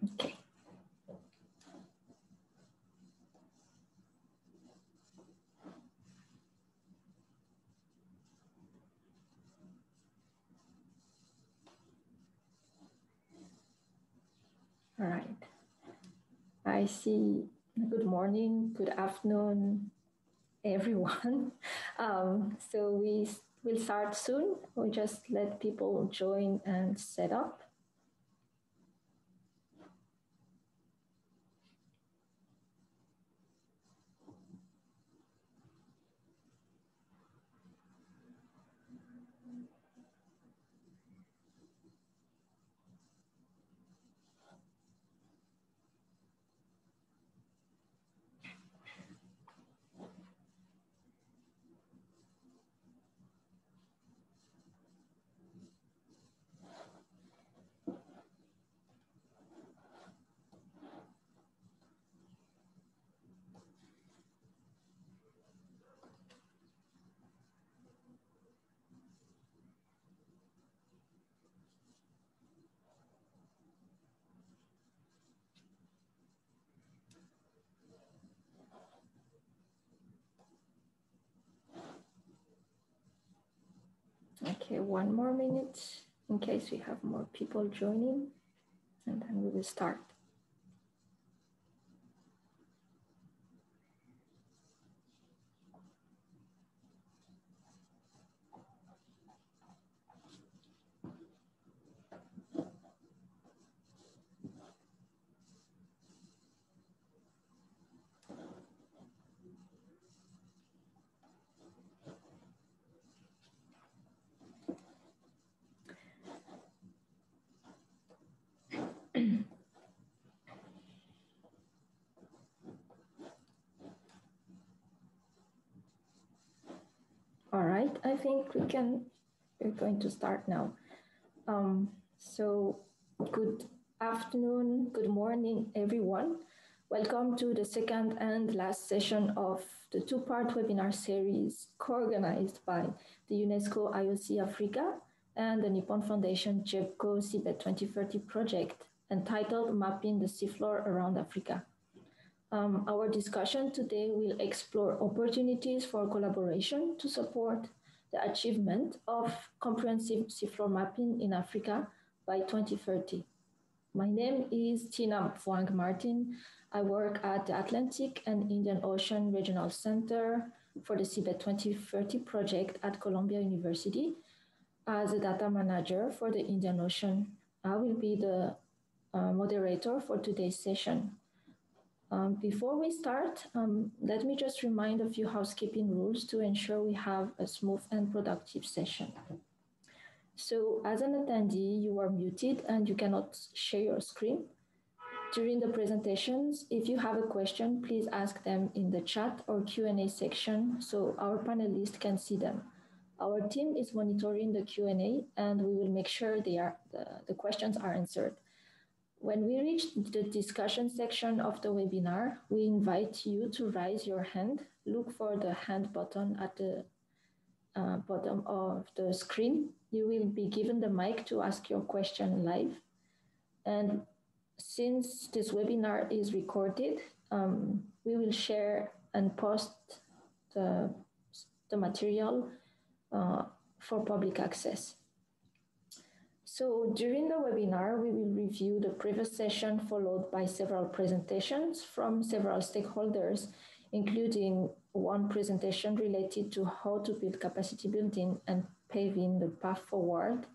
Okay. All right. I see. Good morning, good afternoon, everyone. So we will start soon. We'll just let people join and set up. Okay, one more minute in case we have more people joining, and then we will start. All right, I think we're going to start now. So good afternoon, good morning, everyone. Welcome to the second and last session of the two-part webinar series co-organized by the UNESCO IOC Africa and the Nippon Foundation Seabed 2030 project entitled Mapping the Seafloor Around Africa. Our discussion today will explore opportunities for collaboration to support the achievement of comprehensive seafloor mapping in Africa by 2030. My name is Tina Phuang Martin. I work at the Atlantic and Indian Ocean Regional Center for the Seabed 2030 project at Columbia University as a data manager for the Indian Ocean. I will be the moderator for today's session. Before we start, let me just remind a few housekeeping rules to ensure we have a smooth and productive session. So as an attendee, you are muted and you cannot share your screen. During the presentations, if you have a question, please ask them in the chat or Q&A section so our panelists can see them. Our team is monitoring the Q&A and we will make sure the questions are answered. When we reach the discussion section of the webinar, we invite you to raise your hand. Look for the hand button at the bottom of the screen. You will be given the mic to ask your question live. And since this webinar is recorded, we will share and post the material for public access. So during the webinar, we will review the previous session followed by several presentations from several stakeholders, including one presentation related to how to build capacity building and paving the path forward.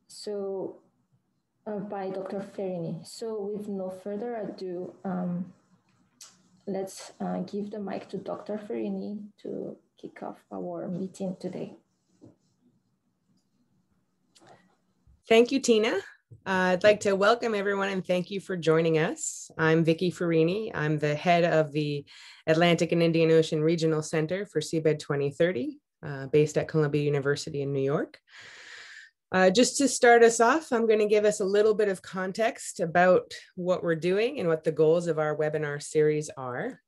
So by Dr. Ferrini. So with no further ado, let's give the mic to Dr. Ferrini to kick off our meeting today. Thank you, Tina. I'd like to welcome everyone and thank you for joining us. I'm Vicky Ferrini. I'm the head of the Atlantic and Indian Ocean Regional Center for Seabed 2030, based at Columbia University in New York. Just to start us off, I'm going to give us a little bit of context about what we're doing and what the goals of our webinar series are.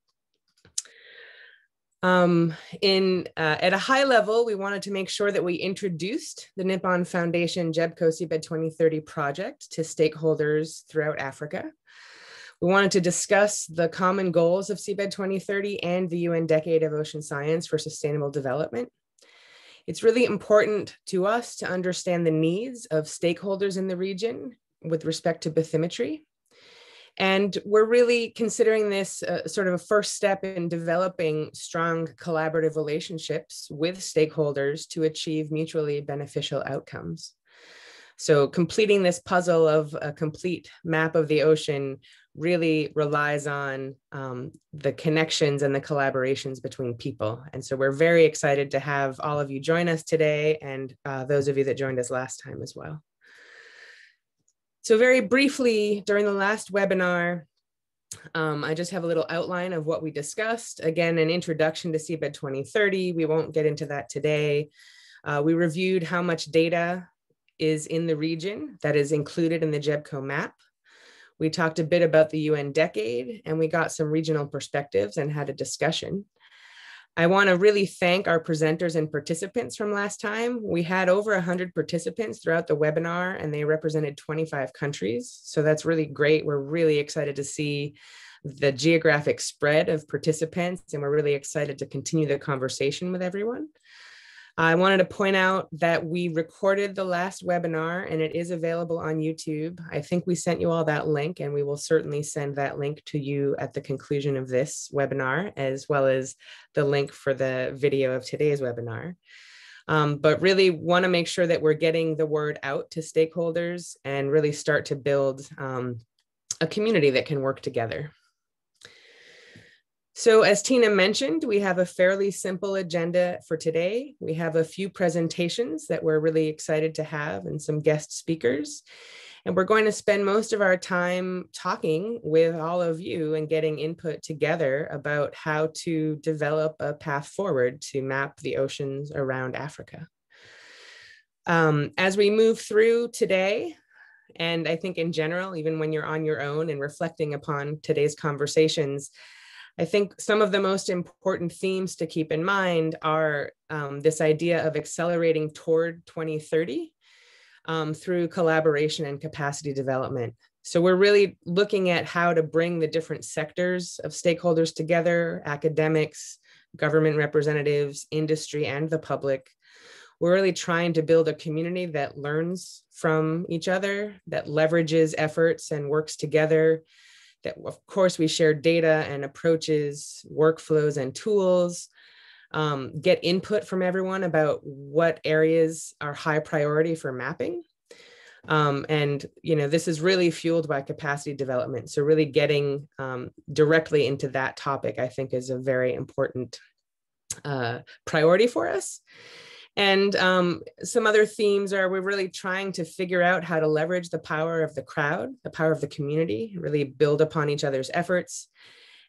At a high level, we wanted to make sure that we introduced the Nippon Foundation JEBCO-Seabed 2030 project to stakeholders throughout Africa. We wanted to discuss the common goals of Seabed 2030 and the UN Decade of Ocean Science for Sustainable Development. It's really important to us to understand the needs of stakeholders in the region with respect to bathymetry. And we're really considering this sort of a first step in developing strong collaborative relationships with stakeholders to achieve mutually beneficial outcomes. So completing this puzzle of a complete map of the ocean really relies on the connections and the collaborations between people. And so we're very excited to have all of you join us today, and those of you that joined us last time as well. So very briefly, during the last webinar, I just have a little outline of what we discussed. Again, an introduction to Seabed 2030. We won't get into that today. We reviewed how much data is in the region that is included in the JEBCO map. We talked a bit about the UN Decade, and we got some regional perspectives and had a discussion. I want to really thank our presenters and participants from last time. We had over 100 participants throughout the webinar, and they represented 25 countries. So that's really great. We're really excited to see the geographic spread of participants, and we're really excited to continue the conversation with everyone. I wanted to point out that we recorded the last webinar, and it is available on YouTube. I think we sent you all that link, and we will certainly send that link to you at the conclusion of this webinar, as well as the link for the video of today's webinar. But really want to make sure that we're getting the word out to stakeholders and really start to build a community that can work together. So as Tina mentioned, we have a fairly simple agenda for today. We have a few presentations that we're really excited to have and some guest speakers. And we're going to spend most of our time talking with all of you and getting input together about how to develop a path forward to map the oceans around Africa. As we move through today, and I think in general, even when you're on your own and reflecting upon today's conversations, I think some of the most important themes to keep in mind are this idea of accelerating toward 2030 through collaboration and capacity development. So we're really looking at how to bring the different sectors of stakeholders together, academics, government representatives, industry, and the public. We're really trying to build a community that learns from each other, that leverages efforts and works together, that of course we share data and approaches, workflows and tools, get input from everyone about what areas are high priority for mapping. And this is really fueled by capacity development. So really getting directly into that topic, I think, is a very important priority for us. And some other themes are we're really trying to figure out how to leverage the power of the crowd, the power of the community, really build upon each other's efforts.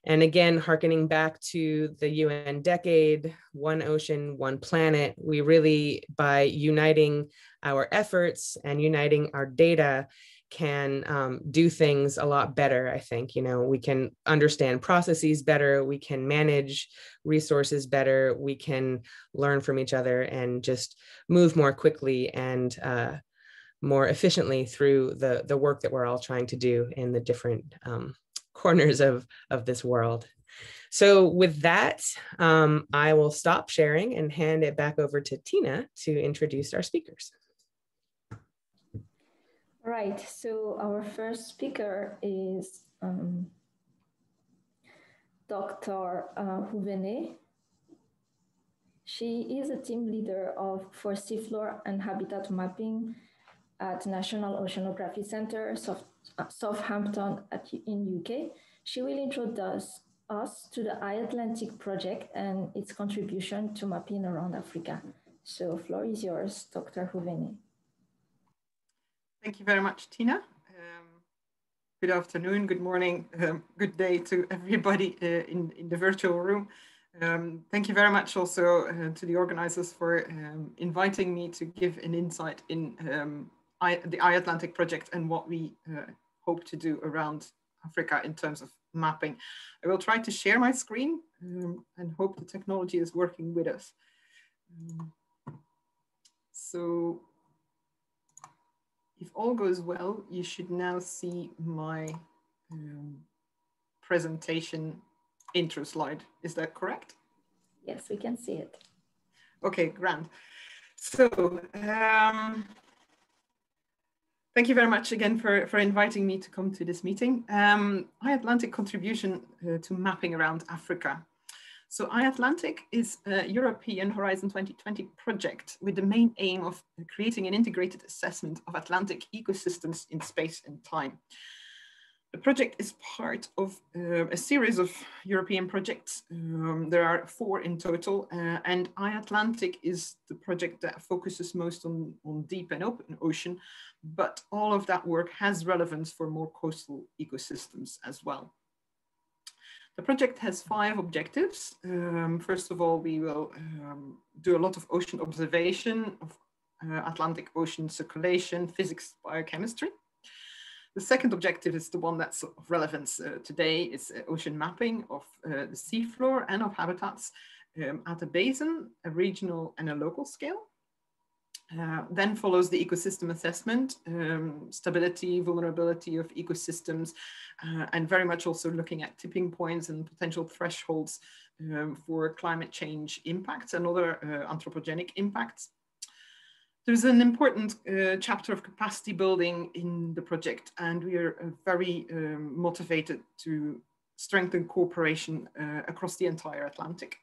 And again, hearkening back to the UN Decade, One Ocean, One Planet, we really, by uniting our efforts and uniting our data, can do things a lot better, I think. We can understand processes better, we can manage resources better, we can learn from each other and just move more quickly and more efficiently through the work that we're all trying to do in the different corners of this world. So with that, I will stop sharing and hand it back over to Tina to introduce our speakers. All right, so our first speaker is Dr. Houvenet. She is a team leader for seafloor and habitat mapping at National Oceanography Center, Southampton in UK. She will introduce us to the iAtlantic project and its contribution to mapping around Africa. So floor is yours, Dr. Houvenet. Thank you very much, Tina. Good afternoon, good morning, good day to everybody in the virtual room. Thank you very much also to the organizers for inviting me to give an insight in the iAtlantic project and what we hope to do around Africa in terms of mapping. I will try to share my screen and hope the technology is working with us. So if all goes well, you should now see my presentation intro slide. Is that correct? Yes, we can see it. Okay, grand. So thank you very much again for inviting me to come to this meeting. iAtlantic contribution to mapping around Africa. So iAtlantic is a European Horizon 2020 project with the main aim of creating an integrated assessment of Atlantic ecosystems in space and time. The project is part of a series of European projects. There are 4 in total, and iAtlantic is the project that focuses most on deep and open ocean, but all of that work has relevance for more coastal ecosystems as well. The project has 5 objectives. First of all, we will do a lot of ocean observation of Atlantic ocean circulation, physics, biochemistry. The second objective is the one that's of relevance today, is ocean mapping of the seafloor and of habitats at a basin, a regional and a local scale. Then follows the ecosystem assessment, stability, vulnerability of ecosystems, and very much also looking at tipping points and potential thresholds for climate change impacts and other anthropogenic impacts. There's an important chapter of capacity building in the project, and we are very motivated to strengthen cooperation across the entire Atlantic.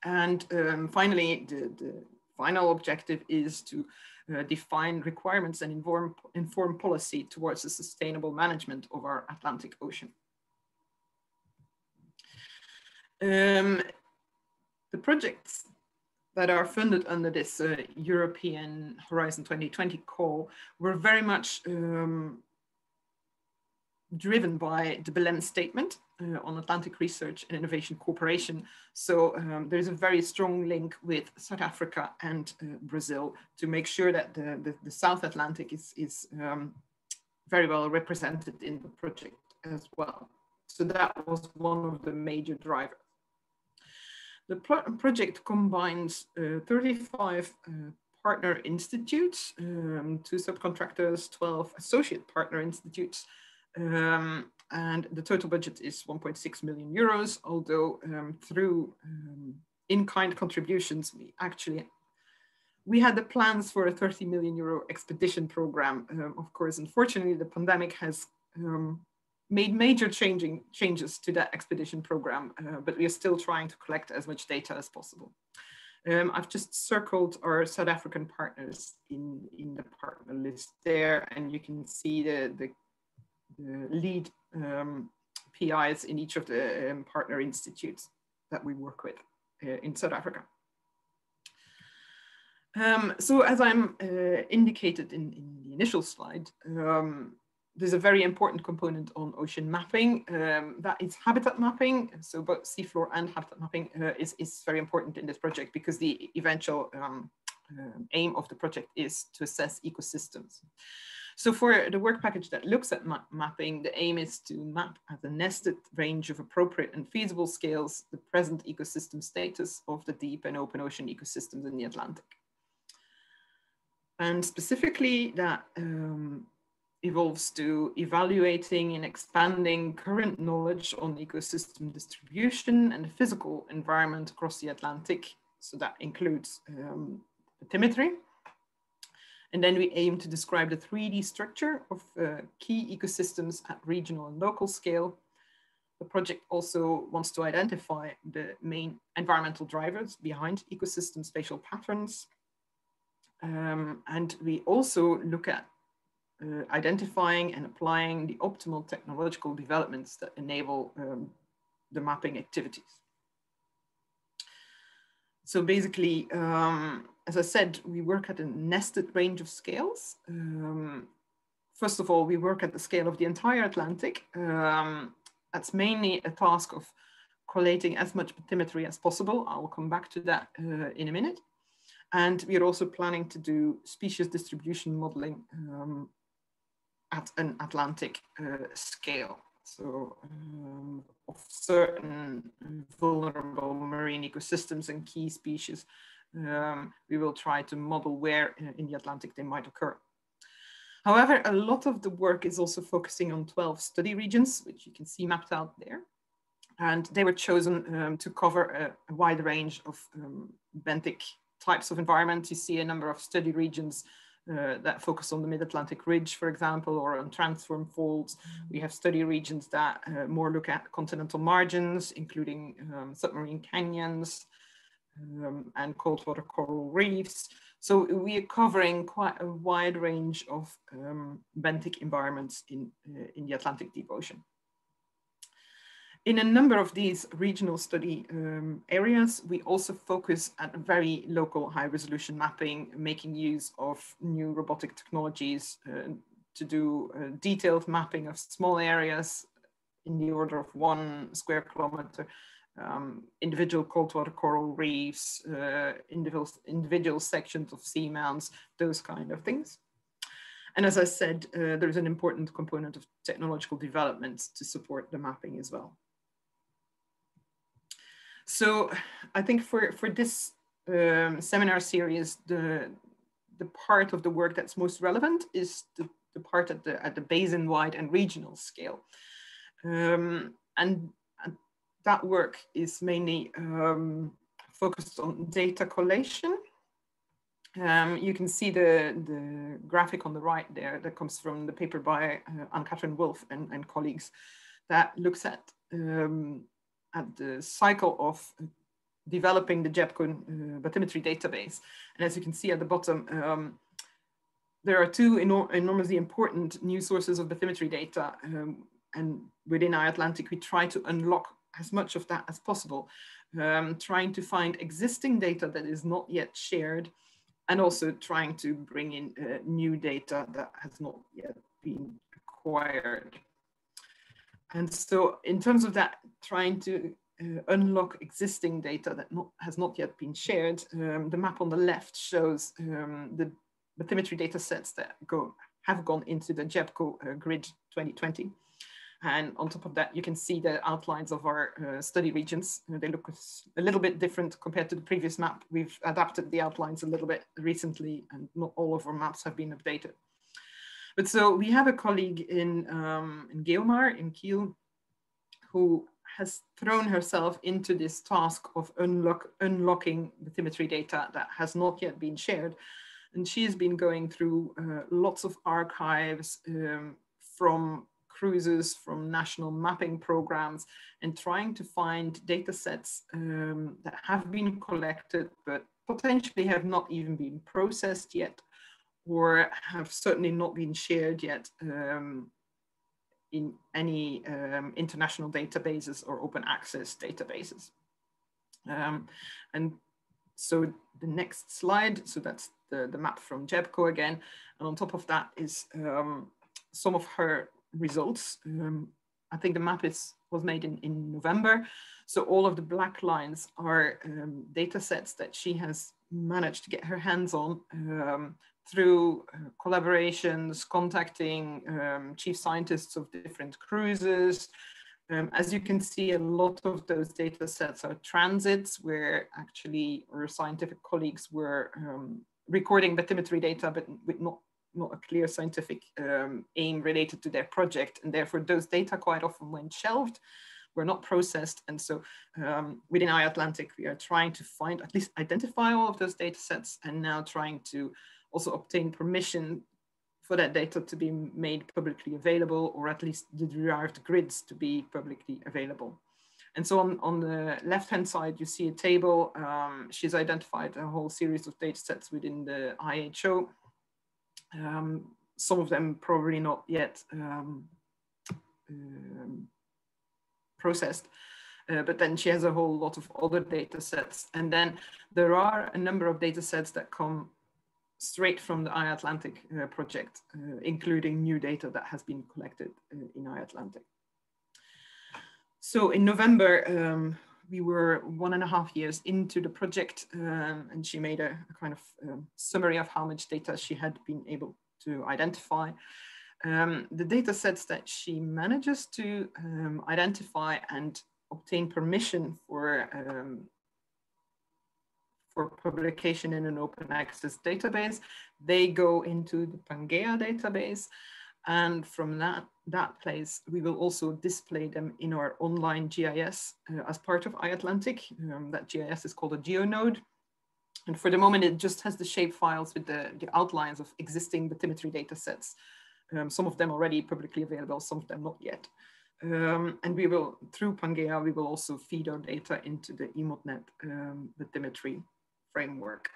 And finally, the final objective is to define requirements and inform policy towards the sustainable management of our Atlantic Ocean. The projects that are funded under this European Horizon 2020 call were very much driven by the Belém statement on Atlantic research and innovation cooperation. So there's a very strong link with South Africa and Brazil to make sure that the South Atlantic is very well represented in the project as well. So that was one of the major drivers. The project combines 35 partner institutes, 2 subcontractors, 12 associate partner institutes, and the total budget is 1.6 million euros, although through in-kind contributions, we had the plans for a 30 million euro expedition program. Of course, unfortunately, the pandemic has made major changes to that expedition program, but we are still trying to collect as much data as possible. I've just circled our South African partners in the partner list there, and you can see the lead PIs in each of the partner institutes that we work with in South Africa. So as I'm indicated in the initial slide, there's a very important component on ocean mapping, that is habitat mapping. So both seafloor and habitat mapping is very important in this project because the eventual aim of the project is to assess ecosystems. So for the work package that looks at mapping, the aim is to map at a nested range of appropriate and feasible scales the present ecosystem status of the deep and open ocean ecosystems in the Atlantic. And specifically that evolves to evaluating and expanding current knowledge on ecosystem distribution and the physical environment across the Atlantic. So that includes bathymetry. And then we aim to describe the 3D structure of key ecosystems at regional and local scale. The project also wants to identify the main environmental drivers behind ecosystem spatial patterns. And we also look at identifying and applying the optimal technological developments that enable the mapping activities. So basically, as I said, we work at a nested range of scales. First of all, we work at the scale of the entire Atlantic. That's mainly a task of collating as much bathymetry as possible. I will come back to that in a minute. And we are also planning to do species distribution modeling at an Atlantic scale. So of certain vulnerable marine ecosystems and key species, we will try to model where in the Atlantic they might occur. However, a lot of the work is also focusing on 12 study regions, which you can see mapped out there. And they were chosen to cover a wide range of benthic types of environments. You see a number of study regions that focus on the mid-Atlantic ridge, for example, or on transform faults. We have study regions that more look at continental margins, including submarine canyons and cold water coral reefs. So we are covering quite a wide range of benthic environments in the Atlantic deep ocean. In a number of these regional study areas, we also focus at very local high resolution mapping, making use of new robotic technologies to do detailed mapping of small areas in the order of 1 square kilometer, individual cold water coral reefs, individual sections of seamounts, those kind of things. And as I said, there's an important component of technological development to support the mapping as well. So I think for this seminar series, the part of the work that's most relevant is the part at the basin-wide and regional scale. And that work is mainly focused on data collation. You can see the graphic on the right there that comes from the paper by Anne-Catherine Wolf and colleagues that looks at the cycle of developing the JEPCO bathymetry database. And as you can see at the bottom, there are two enormously important new sources of bathymetry data. And within iAtlantic, we try to unlock as much of that as possible, trying to find existing data that is not yet shared, and also trying to bring in new data that has not yet been acquired. And so in terms of that, trying to unlock existing data that has not yet been shared, the map on the left shows the bathymetry data sets that have gone into the JEPCO grid 2020. And on top of that, you can see the outlines of our study regions. They look a little bit different compared to the previous map. We've adapted the outlines a little bit recently, and not all of our maps have been updated. But so we have a colleague in Geomar, in Kiel, who has thrown herself into this task of unlocking bathymetry data that has not yet been shared. And she's been going through lots of archives from cruises, from national mapping programs, and trying to find data sets that have been collected, but potentially have not even been processed yet, or have certainly not been shared yet in any international databases or open access databases. And so the next slide, so that's the map from JEPCO again. And on top of that is some of her results. I think the map was made in November. So all of the black lines are data sets that she has managed to get her hands on through collaborations, contacting chief scientists of different cruises. As you can see, a lot of those data sets are transits where actually our scientific colleagues were recording bathymetry data, but with not a clear scientific aim related to their project. And therefore those data quite often went shelved, were not processed. And so within iAtlantic, we are trying to find, at least identify all of those data sets, and now trying to also obtain permission for that data to be made publicly available, or at least the derived grids to be publicly available. And so on the left-hand side, you see a table. She's identified a whole series of data sets within the IHO. Some of them probably not yet processed, but then she has a whole lot of other data sets. And then there are a number of data sets that come straight from the iAtlantic project, including new data that has been collected in iAtlantic. So in November, we were 1.5 years into the project, and she made a kind of summary of how much data she had been able to identify. The data sets that she manages to identify and obtain permission for publication in an open access database, they go into the Pangea database. And from that place, we will also display them in our online GIS as part of iAtlantic. That GIS is called a GeoNode. And for the moment, it just has the shape files with the outlines of existing bathymetry data sets. Some of them already publicly available, some of them not yet. And we will, through Pangea, we will also feed our data into the EMODnet bathymetry framework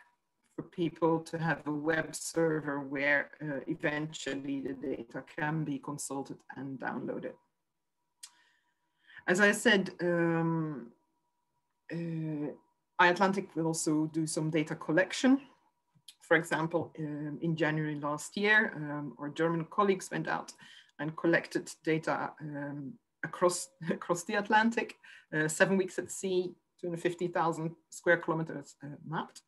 for people to have a web server where eventually the data can be consulted and downloaded. As I said, iAtlantic will also do some data collection. For example, in January last year, our German colleagues went out and collected data across the Atlantic, 7 weeks at sea, 250,000 square kilometers mapped.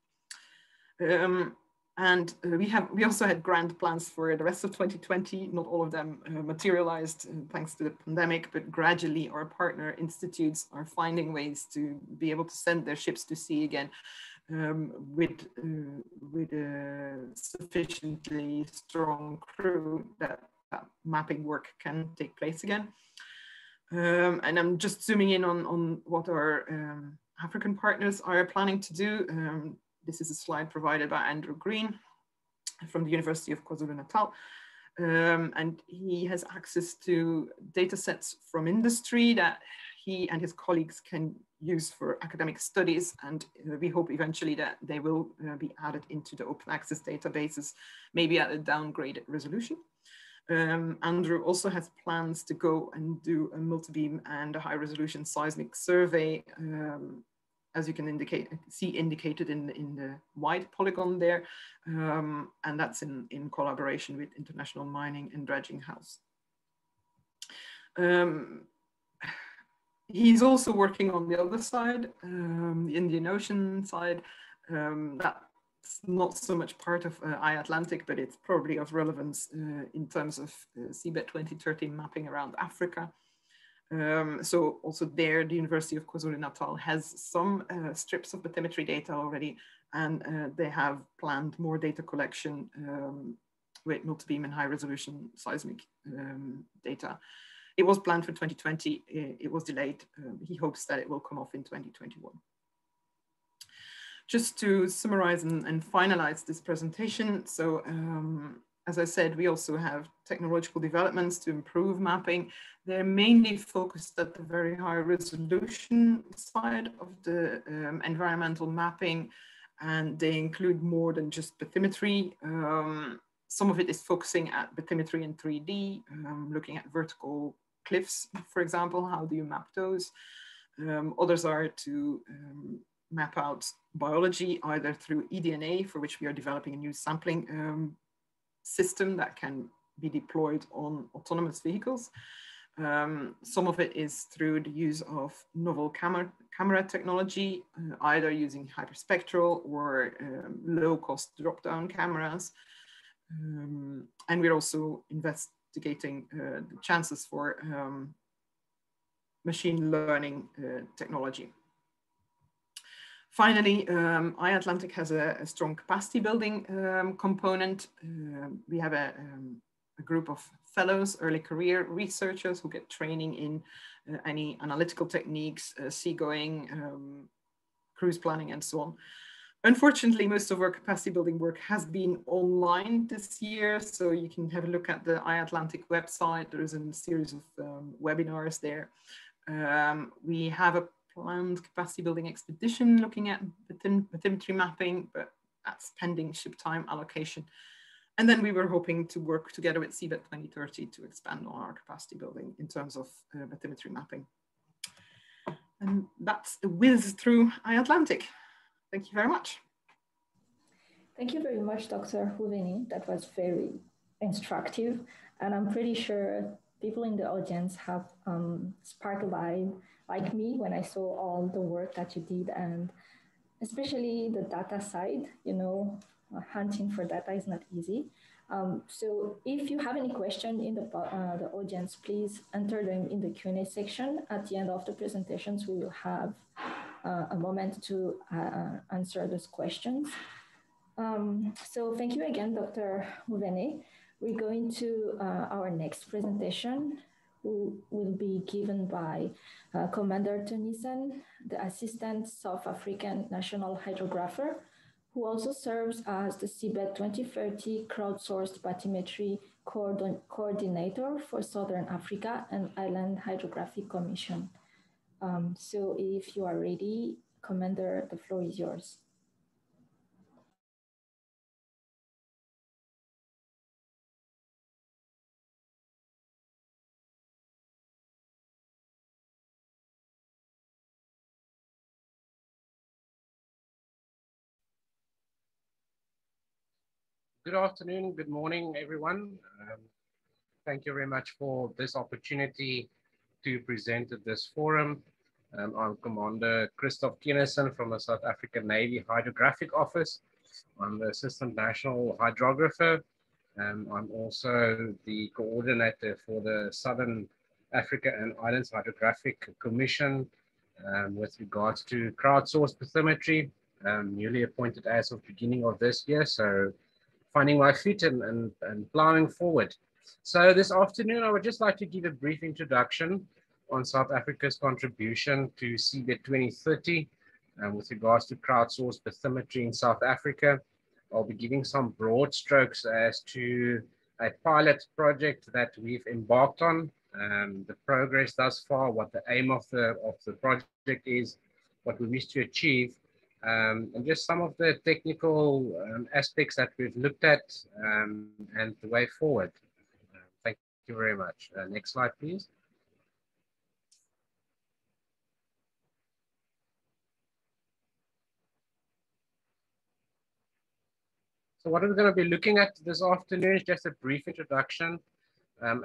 And we also had grand plans for the rest of 2020. Not all of them materialized thanks to the pandemic, but gradually our partner institutes are finding ways to be able to send their ships to sea again with a sufficiently strong crew that mapping work can take place again. And I'm just zooming in on what our African partners are planning to do. This is a slide provided by Andrew Green from the University of KwaZulu-Natal. And he has access to data sets from industry that he and his colleagues can use for academic studies. And we hope eventually that they will be added into the open access databases, maybe at a downgraded resolution. Andrew also has plans to go and do a multi-beam and a high resolution seismic survey, as you can see indicated in the white polygon there. And that's in collaboration with International Mining and Dredging House. He's also working on the other side, the Indian Ocean side. That's not so much part of iAtlantic, but it's probably of relevance in terms of Seabed 2030 mapping around Africa. So also there, the University of KwaZulu-Natal has some strips of bathymetry data already, and they have planned more data collection with multi-beam and high resolution seismic data. It was planned for 2020, it was delayed. He hopes that it will come off in 2021. Just to summarize and finalize this presentation. So as I said, we also have technological developments to improve mapping. They're mainly focused at the very high resolution side of the environmental mapping, and they include more than just bathymetry. Some of it is focusing at bathymetry in 3D, looking at vertical cliffs, for example. How do you map those? Others are to map out biology, either through eDNA, for which we are developing a new sampling system that can be deployed on autonomous vehicles. Some of it is through the use of novel camera technology, either using hyperspectral or low-cost drop-down cameras. And we're also investigating the chances for machine learning technology. Finally, iAtlantic has a strong capacity building component. We have a group of fellows, early career researchers who get training in any analytical techniques, seagoing, cruise planning, and so on. Unfortunately, most of our capacity building work has been online this year, so you can have a look at the iAtlantic website. There is a series of webinars there. We have a planned capacity building expedition looking at bathymetry mapping, but that's pending ship time allocation. And then we were hoping to work together with Seabed 2030 to expand on our capacity building in terms of bathymetry mapping. And that's a whiz through iAtlantic. Thank you very much. Thank you very much, Dr. Houveni. That was very instructive. And I'm pretty sure people in the audience have sparked a eye like me when I saw all the work that you did, and especially the data side. You know, hunting for data is not easy. So if you have any question in the audience, please enter them in the Q&A section. At the end of the presentations, we will have a moment to answer those questions. So thank you again, Dr. Mouvene. We're going to our next presentation, who will be given by Commander Tennyson, the Assistant South African National Hydrographer, who also serves as the Seabed 2030 Crowdsourced Bathymetry Coordinator for Southern Africa and Island Hydrographic Commission. So if you are ready, Commander, the floor is yours. Good afternoon, good morning, everyone. Thank you very much for this opportunity to present at this forum. I'm Commander Christoph Tennyson from the South African Navy Hydrographic Office. I'm the Assistant National Hydrographer. I'm also the coordinator for the Southern Africa and Islands Hydrographic Commission with regards to crowdsourced bathymetry, newly appointed as of beginning of this year. So finding my feet and plowing forward. So this afternoon, I would just like to give a brief introduction on South Africa's contribution to Seabed 2030 with regards to crowdsourced bathymetry in South Africa. I'll be giving some broad strokes as to a pilot project that we've embarked on, the progress thus far, what the aim of the project is, what we wish to achieve, and just some of the technical aspects that we've looked at and the way forward. Thank you very much. Next slide, please. So what we're going to be looking at this afternoon is just a brief introduction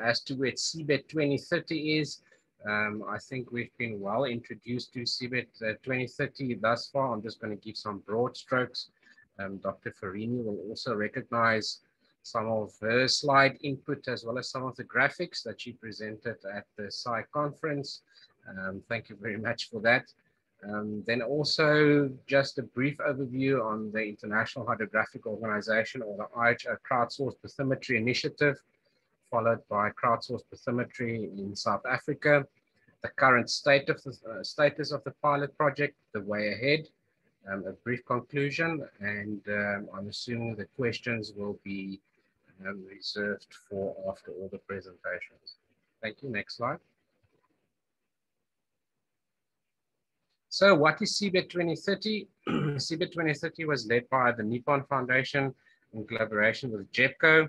as to where Seabed 2030 is. I think we've been well introduced to Seabed 2030 thus far. I'm just going to give some broad strokes. Dr. Farini will also recognize some of her slide input as well as some of the graphics that she presented at the SCI conference. Thank you very much for that. Then also just a brief overview on the International Hydrographic Organization, or the IHO Crowdsourced Bathymetry Initiative, followed by crowdsourced bathymetry in South Africa, the current status of the pilot project, the way ahead, a brief conclusion, and I'm assuming the questions will be reserved for after all the presentations. Thank you. Next slide. So what is Seabed 2030? Seabed 2030 was led by the Nippon Foundation in collaboration with JEPCO,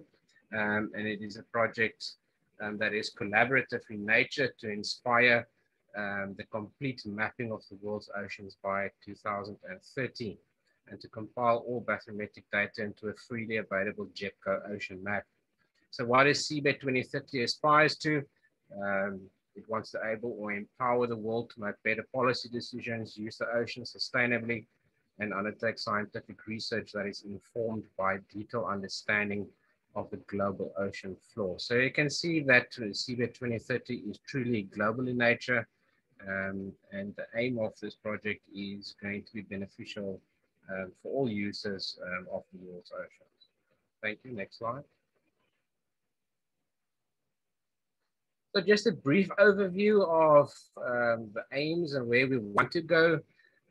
and it is a project that is collaborative in nature to inspire the complete mapping of the world's oceans by 2030, and to compile all bathymetric data into a freely available JEPCO ocean map. So what is Seabed 2030 aspires to? It wants to enable or empower the world to make better policy decisions, use the ocean sustainably, and undertake scientific research that is informed by detailed understanding of the global ocean floor. So you can see that Seabed 2030 is truly global in nature, and the aim of this project is going to be beneficial for all users of the world's oceans. Thank you. Next slide. So just a brief overview of the aims and where we want to go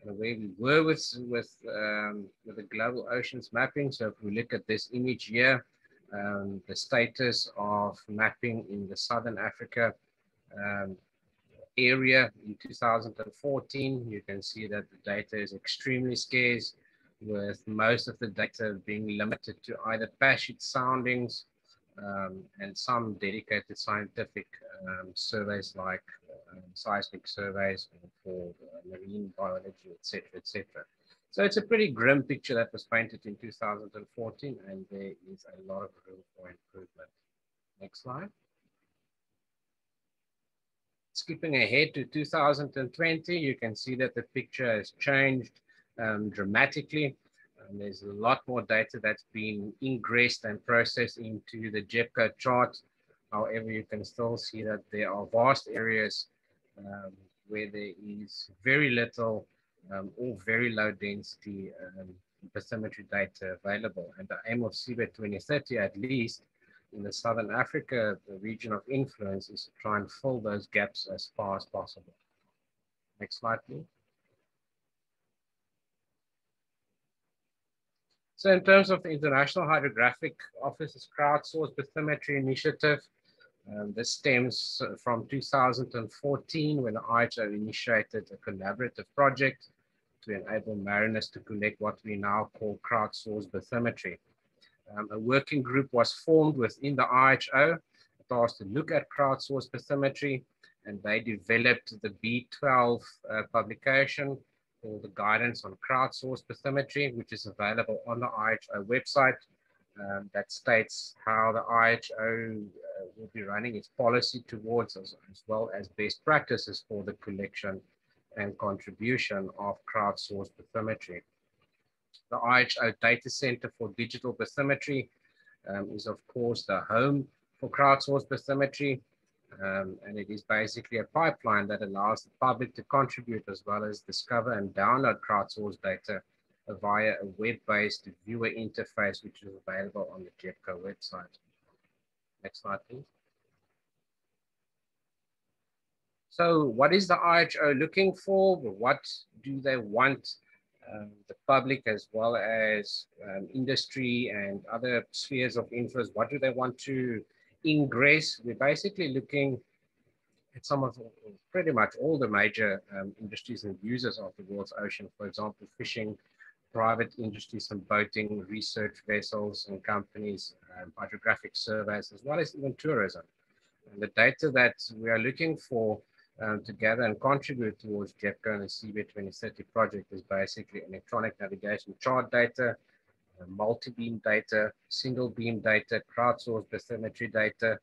and where we were with the global oceans mapping. So if we look at this image here, the status of mapping in the Southern Africa area in 2014, you can see that the data is extremely scarce, with most of the data being limited to either parachute soundings and some dedicated scientific surveys like seismic surveys for marine biology, etc., etc. So it's a pretty grim picture that was painted in 2014, and there is a lot of room for improvement. Next slide. Skipping ahead to 2020, you can see that the picture has changed dramatically. And there's a lot more data that's been ingressed and processed into the JEPCO chart. However, you can still see that there are vast areas where there is very little or very low density bathymetry data available. And the aim of Seabed 2030, at least in the Southern Africa, the region of influence, is to try and fill those gaps as far as possible. Next slide, please. So in terms of the International Hydrographic Office's crowdsourced bathymetry initiative, this stems from 2014 when the IHO initiated a collaborative project to enable mariners to collect what we now call crowdsourced bathymetry. A working group was formed within the IHO tasked to look at crowdsourced bathymetry, and they developed the B12 publication called the Guidance on Crowdsourced Bathymetry, which is available on the IHO website. That states how the IHO will be running its policy towards as well as best practices for the collection and contribution of crowdsourced bathymetry. The IHO Data Center for Digital Bathymetry is of course the home for crowdsourced bathymetry, and it is basically a pipeline that allows the public to contribute as well as discover and download crowdsourced data via a web-based viewer interface, which is available on the JEPCO website. Next slide, please. So what is the IHO looking for? What do they want the public as well as industry and other spheres of influence? What do they want to ingress? We're basically looking at some of pretty much all the major industries and users of the world's ocean. For example, fishing, private industries and boating, research vessels and companies, hydrographic surveys, as well as even tourism. And the data that we are looking for to gather and contribute towards JEPCO and the Seabed 2030 project is basically electronic navigation chart data, multi-beam data, single beam data, crowdsourced bathymetry data,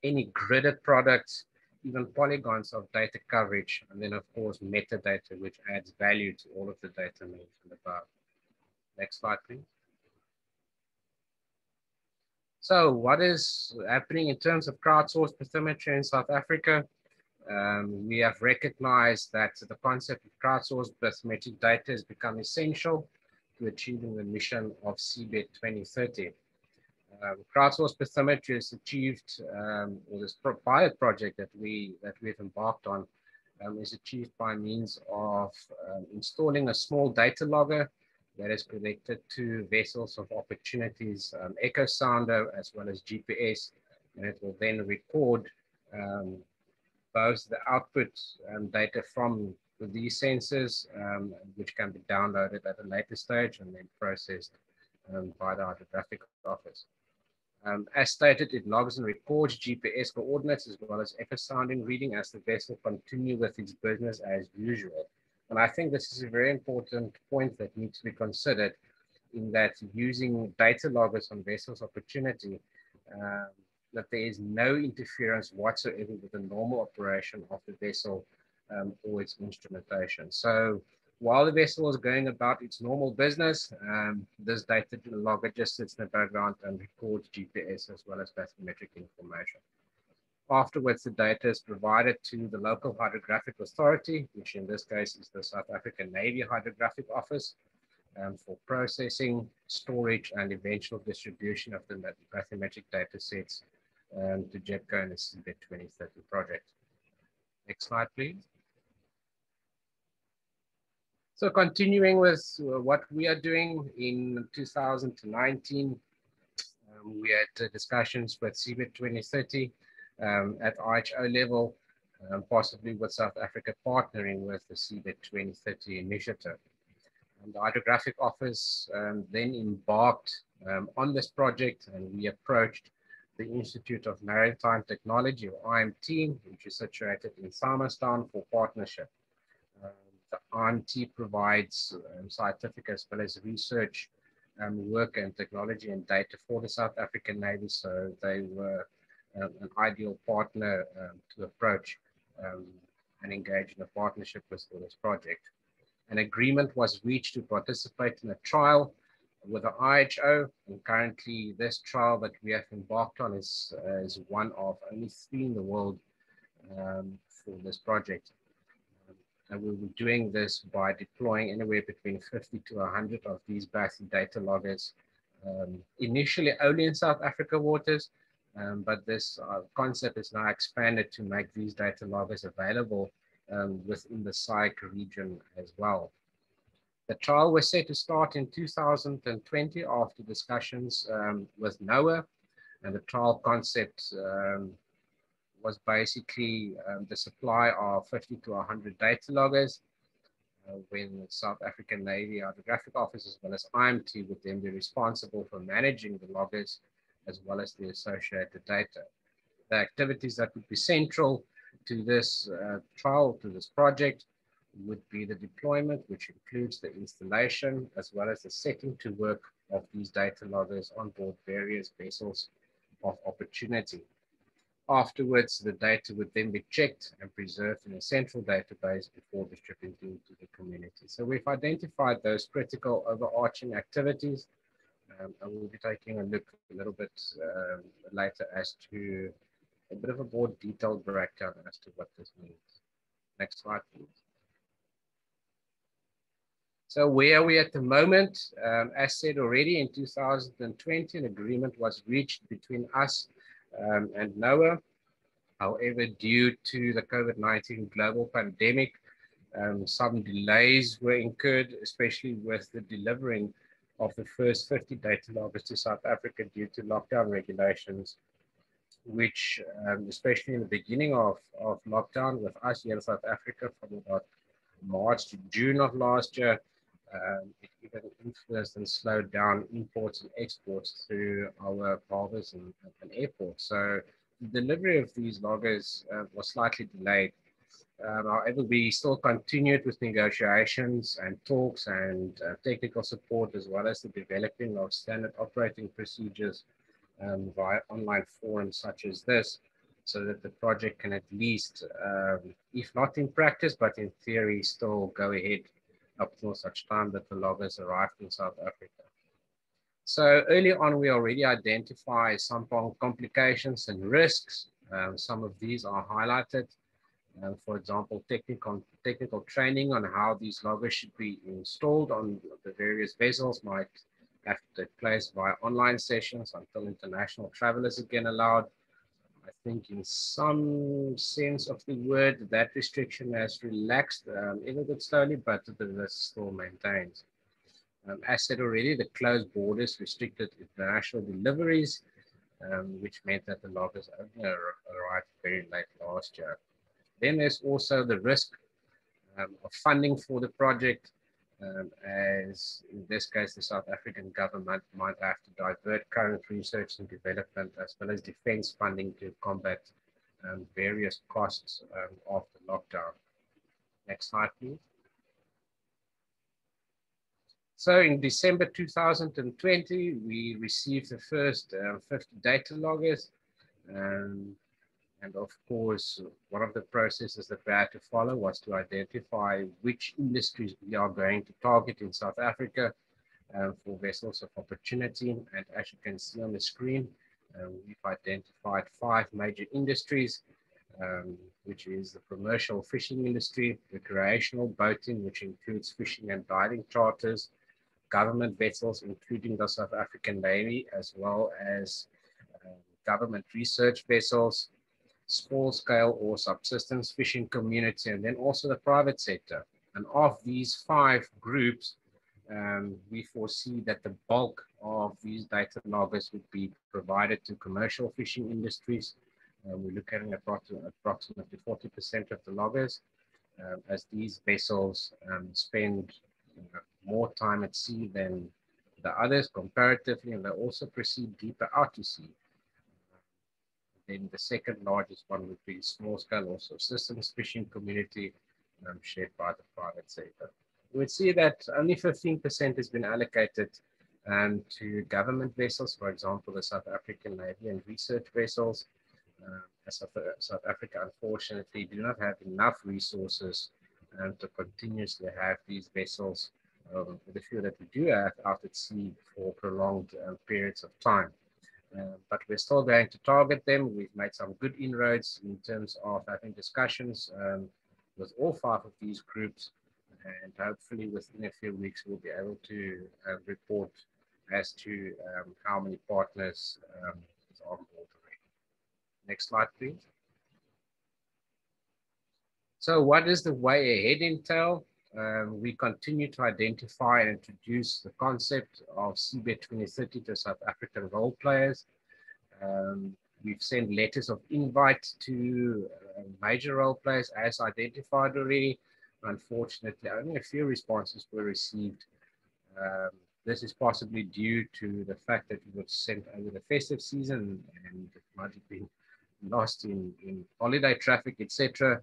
any gridded products, even polygons of data coverage, and then of course metadata, which adds value to all of the data mentioned above. Next slide, please. So what is happening in terms of crowdsourced bathymetry in South Africa? We have recognized that the concept of crowdsourced bathymetric data has become essential to achieving the mission of Seabed 2030. Crowdsourced bathymetry is achieved, or this pilot project that we've embarked on is achieved by means of installing a small data logger that is connected to vessels of opportunities, echo sounder, as well as GPS, and it will then record both the output data from these sensors, which can be downloaded at a later stage and then processed by the Hydrographic Office. As stated, it logs and records GPS coordinates as well as echo sounding reading as the vessel continues with its business as usual. And I think this is a very important point that needs to be considered, in that using data loggers on vessels opportunity, that there is no interference whatsoever with the normal operation of the vessel or its instrumentation. So while the vessel is going about its normal business, this data logger just sits in the background and records GPS as well as bathymetric information. Afterwards, the data is provided to the local hydrographic authority, which in this case is the South African Navy Hydrographic Office, for processing, storage, and eventual distribution of the bathymetric data sets to JEPCO and the Seabed 2030 project. Next slide, please. So continuing with what we are doing in 2019, we had discussions with Seabed 2030 at IHO level, possibly with South Africa partnering with the Seabed 2030 initiative. And the Hydrographic Office then embarked on this project, and we approached the Institute of Maritime Technology, or IMT, which is situated in Samuelstown, for partnership. The IMT provides scientific as well as research work and technology and data for the South African Navy, so they were an ideal partner to approach and engage in a partnership with for this project. An agreement was reached to participate in a trial with the IHO, and currently this trial that we have embarked on is one of only 3 in the world for this project. And we'll be doing this by deploying anywhere between 50 to 100 of these Bathy data loggers, initially only in South Africa waters, but this concept is now expanded to make these data loggers available within the SAIC region as well. The trial was set to start in 2020 after discussions with NOAA, and the trial concept was basically the supply of 50 to 100 data loggers, when the South African Navy Hydrographic Office as well as IMT would then be responsible for managing the loggers as well as the associated data. The activities that would be central to this trial, to this project, would be the deployment, which includes the installation as well as the setting to work of these data loggers on board various vessels of opportunity. Afterwards, the data would then be checked and preserved in a central database before distributing to the community. So we've identified those critical overarching activities, and we'll be taking a look a little bit later as to a bit of a more detailed breakdown as to what this means. Next slide, please. So where are we at the moment? As said already, in 2020, an agreement was reached between us and NOAA. However, due to the COVID-19 global pandemic, some delays were incurred, especially with the delivering of the first 50 data loggers to South Africa due to lockdown regulations, which especially in the beginning of lockdown with us here in South Africa from about March to June of last year, it even influenced and slowed down imports and exports through our harbors and airports. So the delivery of these loggers was slightly delayed. However, we still continued with negotiations and talks and technical support, as well as the developing of standard operating procedures via online forums such as this, so that the project can at least, if not in practice, but in theory, still go ahead up till such time that the loggers arrived in South Africa. So early on, we already identify some complications and risks. Some of these are highlighted. For example, technical training on how these loggers should be installed on the various vessels might have to take place via online sessions until international travel is again allowed. I think in some sense of the word, that restriction has relaxed a little bit slowly, but the risk still maintains. As said already, the closed borders restricted international deliveries, which meant that the loggers only arrived very late last year. Then there's also the risk of funding for the project, as in this case, the South African government might have to divert current research and development as well as defense funding to combat various costs of the lockdown. Next slide, please. So in December 2020, we received the first 50 data loggers. And of course, one of the processes that we had to follow was to identify which industries we are going to target in South Africa for vessels of opportunity. And as you can see on the screen, we've identified 5 major industries, which is the commercial fishing industry, recreational boating, which includes fishing and diving charters, government vessels, including the South African Navy, as well as government research vessels, small scale or subsistence fishing community, and then also the private sector. And of these 5 groups, we foresee that the bulk of these data loggers would be provided to commercial fishing industries. We're looking at approximately 40% of the loggers, as these vessels spend more time at sea than the others comparatively, and they also proceed deeper out to sea. Then the second largest one would be small scale or subsistence fishing community, shared by the private sector. We would see that only 15% has been allocated to government vessels, for example, the South African Navy and research vessels. South Africa, unfortunately, do not have enough resources to continuously have these vessels, the few that we do have, out at sea for prolonged periods of time. But we're still going to target them. We've made some good inroads in terms of having discussions with all 5 of these groups, and hopefully within a few weeks we'll be able to report as to how many partners is on board already. Next slide, please. So what is the way ahead entail? We continue to identify and introduce the concept of Seabed 2030 to South African role players. We've sent letters of invite to major role players as identified already. Unfortunately, only a few responses were received. This is possibly due to the fact that it was sent over the festive season and it might have been lost in holiday traffic, etc.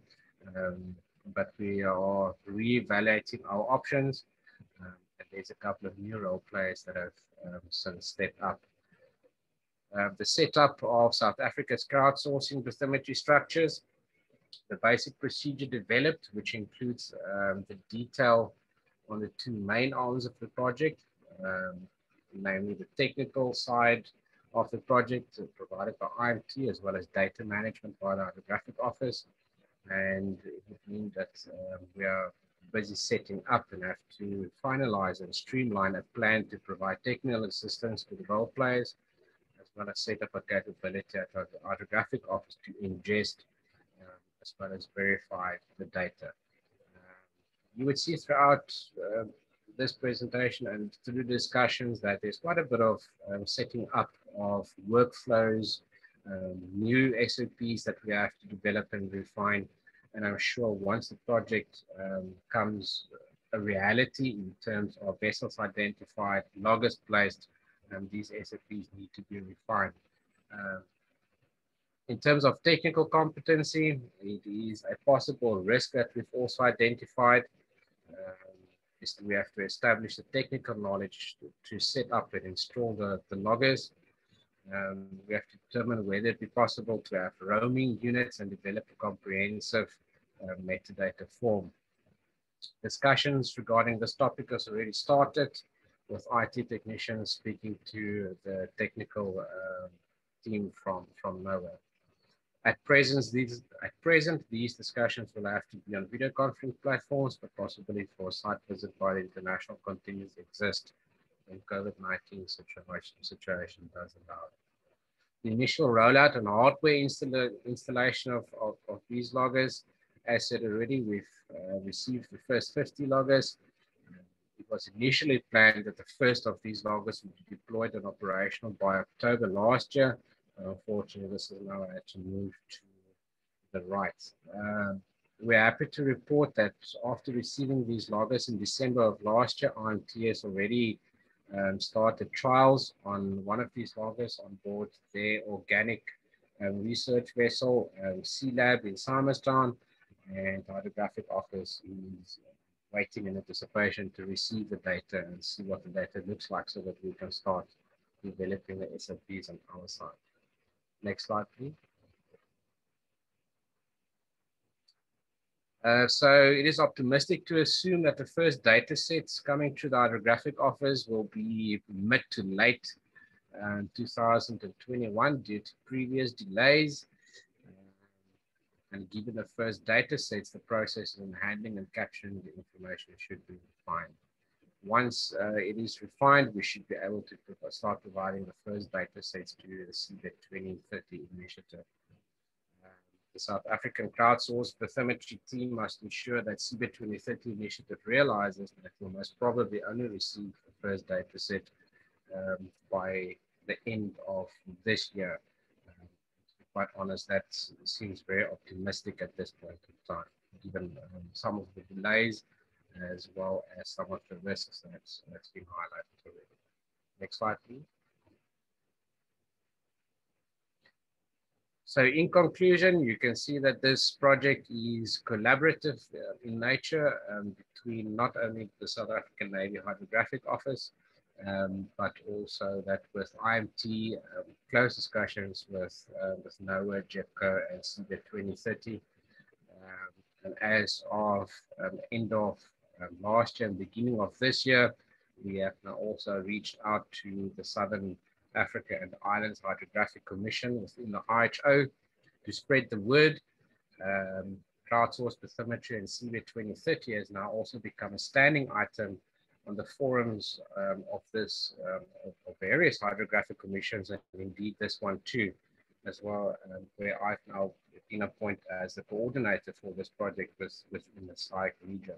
But we are re-evaluating our options. And there's a couple of new role players that have since stepped up. The setup of South Africa's crowdsourcing bathymetry structures, the basic procedure developed, which includes the detail on the 2 main arms of the project, namely the technical side of the project provided by IMT, as well as data management by the Hydrographic Office. And it would mean that we are busy setting up and have to finalize and streamline a plan to provide technical assistance to the role players, as well as set up a capability at the Hydrographic Office to ingest as well as verify the data. You would see throughout this presentation and through discussions that there's quite a bit of setting up of workflows, new SOPs that we have to develop and refine. And I'm sure once the project comes a reality in terms of vessels identified, loggers placed, these SOPs need to be refined. In terms of technical competency, it is a possible risk that we've also identified. We have to establish the technical knowledge to set up and install the loggers. We have to determine whether it be possible to have roaming units and develop a comprehensive metadata form. Discussions regarding this topic has already started, with IT technicians speaking to the technical team from NOAA. At present, these discussions will have to be on video conference platforms, but possibly for a site visit by the international continues to exist when COVID-19 situation does allow. The initial rollout and hardware installation of these loggers, as said already, we've received the first 50 loggers. It was initially planned that the first of these loggers would be deployed and operational by October last year. Unfortunately, this is now actually moved to the right. We're happy to report that after receiving these loggers in December of last year, IMT has already started trials on one of these loggers on board their organic research vessel, Sealab in Simonstown, and the Hydrographic Office is waiting in anticipation to receive the data and see what the data looks like so that we can start developing the SOPs on our side. Next slide, please. So it is optimistic to assume that the first data sets coming to the Hydrographic Office will be mid to late 2021 due to previous delays. And given the first data sets, the process and handling and capturing the information should be refined. Once it is refined, we should be able to start providing the first data sets to the Seabed 2030 initiative. The South African crowdsourced bathymetry team must ensure that Seabed 2030 initiative realizes that we'll most probably only receive the first data set by the end of this year. To be quite honest, that seems very optimistic at this point in time, given some of the delays as well as some of the risks that's been highlighted already. Next slide, please. So in conclusion, you can see that this project is collaborative in nature between not only the South African Navy Hydrographic Office, but also that with IMT, close discussions with NOAA, JEPCO, and Seabed 2030. And as of end of last year and beginning of this year, we have now also reached out to the Southern Africa and Islands Hydrographic Commission within the IHO to spread the word. Crowdsourced Bathymetry and Seabed 2030 has now also become a standing item on the forums of this of various hydrographic commissions, and indeed this one too, as well, where I've now been appointed as the coordinator for this project within the SAIC region.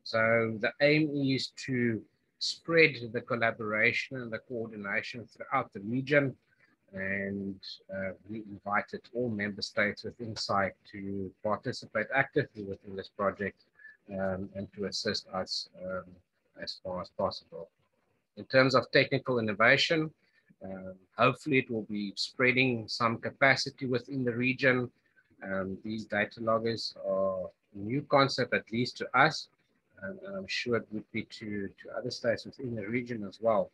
So the aim is to spread the collaboration and the coordination throughout the region, and we invited all member states within SAIC to participate actively within this project and to assist us as far as possible. In terms of technical innovation, hopefully it will be spreading some capacity within the region. These data loggers are a new concept, at least to us, and I'm sure it would be to other states within the region as well.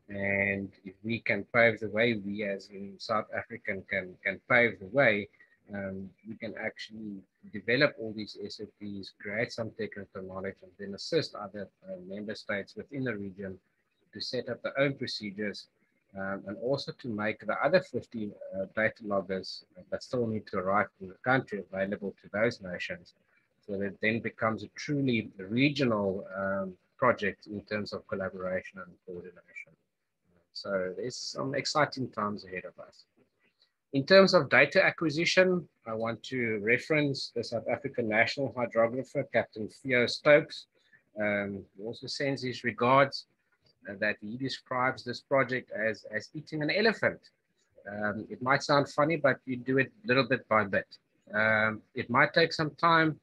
And if we can pave the way, we as in South African can pave the way, we can actually develop all these SOPs, create some technical knowledge, and then assist other member states within the region to set up their own procedures, and also to make the other 50 data loggers that still need to arrive in the country available to those nations, so that it then becomes a truly regional project in terms of collaboration and coordination. So there's some exciting times ahead of us. In terms of data acquisition, I want to reference the South African National Hydrographer, Captain Theo Stokes. He also sends his regards, that he describes this project as eating an elephant. It might sound funny, but you do it little bit by bit. It might take some time,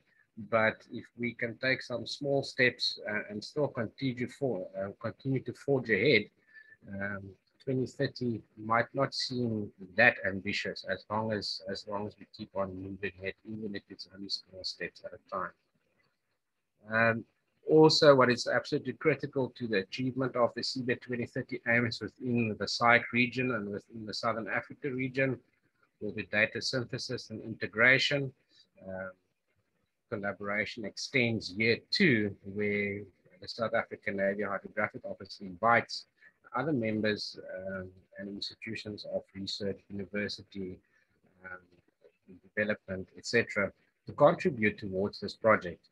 but if we can take some small steps and still continue to forge ahead, 2030 might not seem that ambitious as long as we keep on moving ahead, even if it's only small steps at a time. Also, what is absolutely critical to the achievement of the Seabed 2030 aims within the SAIC region and within the Southern Africa region will be data synthesis and integration. Collaboration extends year 2, where the South African Navy Hydrographic Office invites other members and institutions of research, university, development, etc., to contribute towards this project.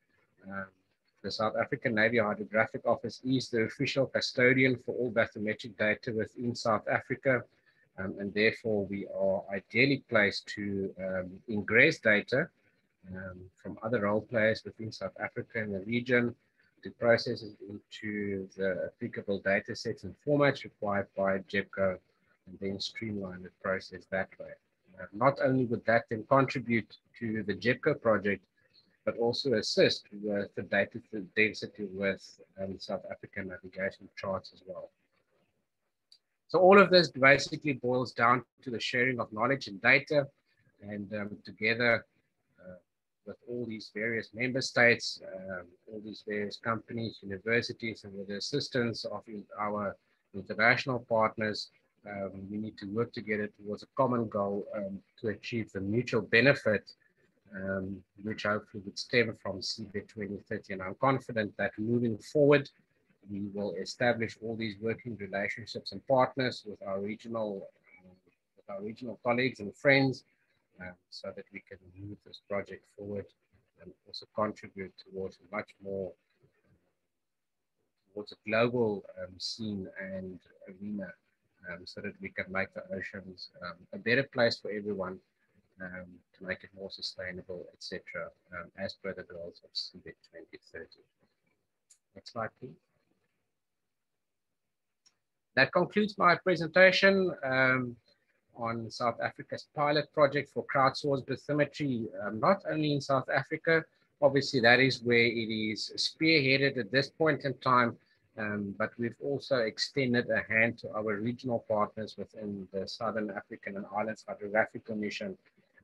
The South African Navy Hydrographic Office is the official custodian for all bathymetric data within South Africa, and therefore we are ideally placed to ingress data from other role players within South Africa and the region, to process it into the applicable data sets and formats required by JEPCO, and then streamline the process that way. Not only would that then contribute to the JEPCO project, but also assist with the data density with South African navigation charts as well. So all of this basically boils down to the sharing of knowledge and data, and together with all these various member states, all these various companies, universities, and with the assistance of our international partners, we need to work together towards a common goal to achieve the mutual benefit, which hopefully would stem from Seabed 2030. And I'm confident that moving forward, we will establish all these working relationships and partners with our regional colleagues and friends, so that we can move this project forward and also contribute towards a much more towards a global scene and arena, so that we can make the oceans a better place for everyone, to make it more sustainable, etc., as per the goals of Seabed 2030. Next slide, please. That concludes my presentation on South Africa's pilot project for crowdsourced bathymetry, not only in South Africa. Obviously, that is where it is spearheaded at this point in time, but we've also extended a hand to our regional partners within the Southern African and Islands Hydrographic Commission,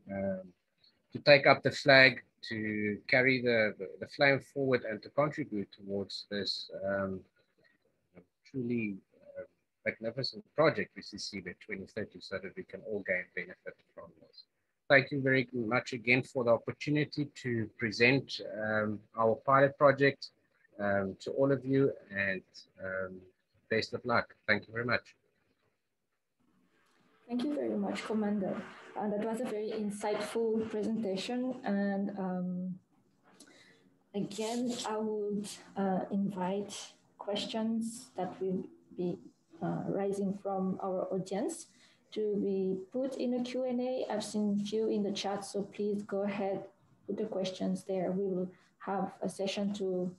to take up the flag, to carry the flame forward, and to contribute towards this truly magnificent project, which is Seabed 2030, so that we can all gain benefit from this. thank you very much again for the opportunity to present our pilot project to all of you, and best of luck. Thank you very much. Thank you very much, Commander. That was a very insightful presentation. And again, I would invite questions that will be rising from our audience to be put in a Q&A. I've seen a few in the chat, so please go ahead, put the questions there. We will have a session to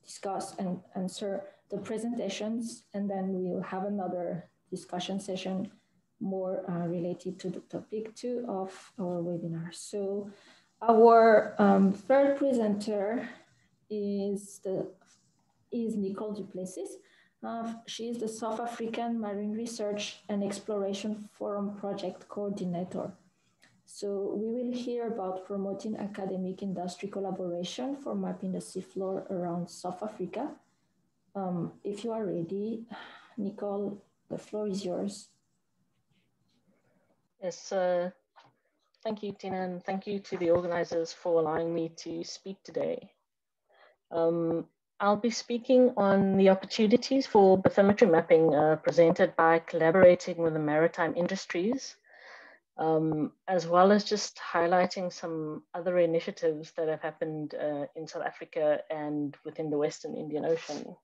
discuss and answer the presentations, and then we'll have another discussion session more related to the topic 2 of our webinar. So our third presenter is Nicole Duplessis. She is the South African Marine Research and Exploration Forum Project Coordinator. So we will hear about promoting academic industry collaboration for mapping the seafloor around South Africa. If you are ready, Nicole, the floor is yours. Yes, thank you, Tina, and thank you to the organizers for allowing me to speak today. I'll be speaking on the opportunities for bathymetry mapping presented by collaborating with the maritime industries, as well as just highlighting some other initiatives that have happened in South Africa and within the Western Indian Ocean.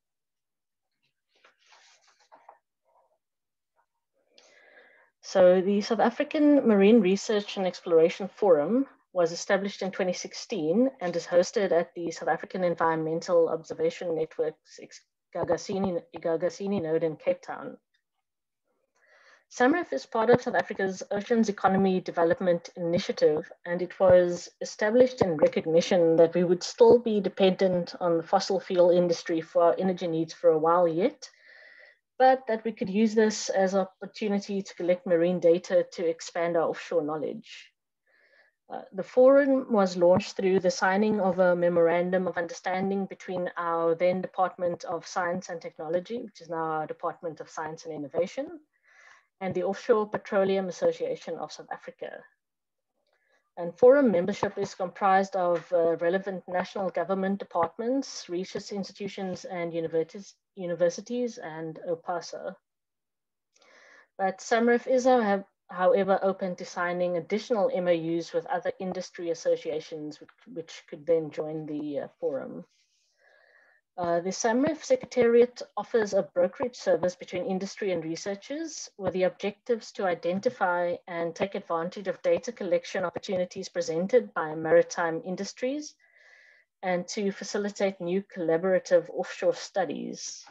So the South African Marine Research and Exploration Forum was established in 2016 and is hosted at the South African Environmental Observation Network's Igagasini node in Cape Town. SAMREF is part of South Africa's Oceans Economy Development Initiative, and it was established in recognition that we would still be dependent on the fossil fuel industry for our energy needs for a while yet, but that we could use this as an opportunity to collect marine data to expand our offshore knowledge. The forum was launched through the signing of a memorandum of understanding between our then Department of Science and Technology, which is now our Department of Science and Innovation, and the Offshore Petroleum Association of South Africa. And forum membership is comprised of relevant national government departments, research institutions, and universities, and OPASA. But SAMREF is, however, open to signing additional MOUs with other industry associations, which could then join the forum. The SAMREF Secretariat offers a brokerage service between industry and researchers with the objectives to identify and take advantage of data collection opportunities presented by maritime industries and to facilitate new collaborative offshore studies.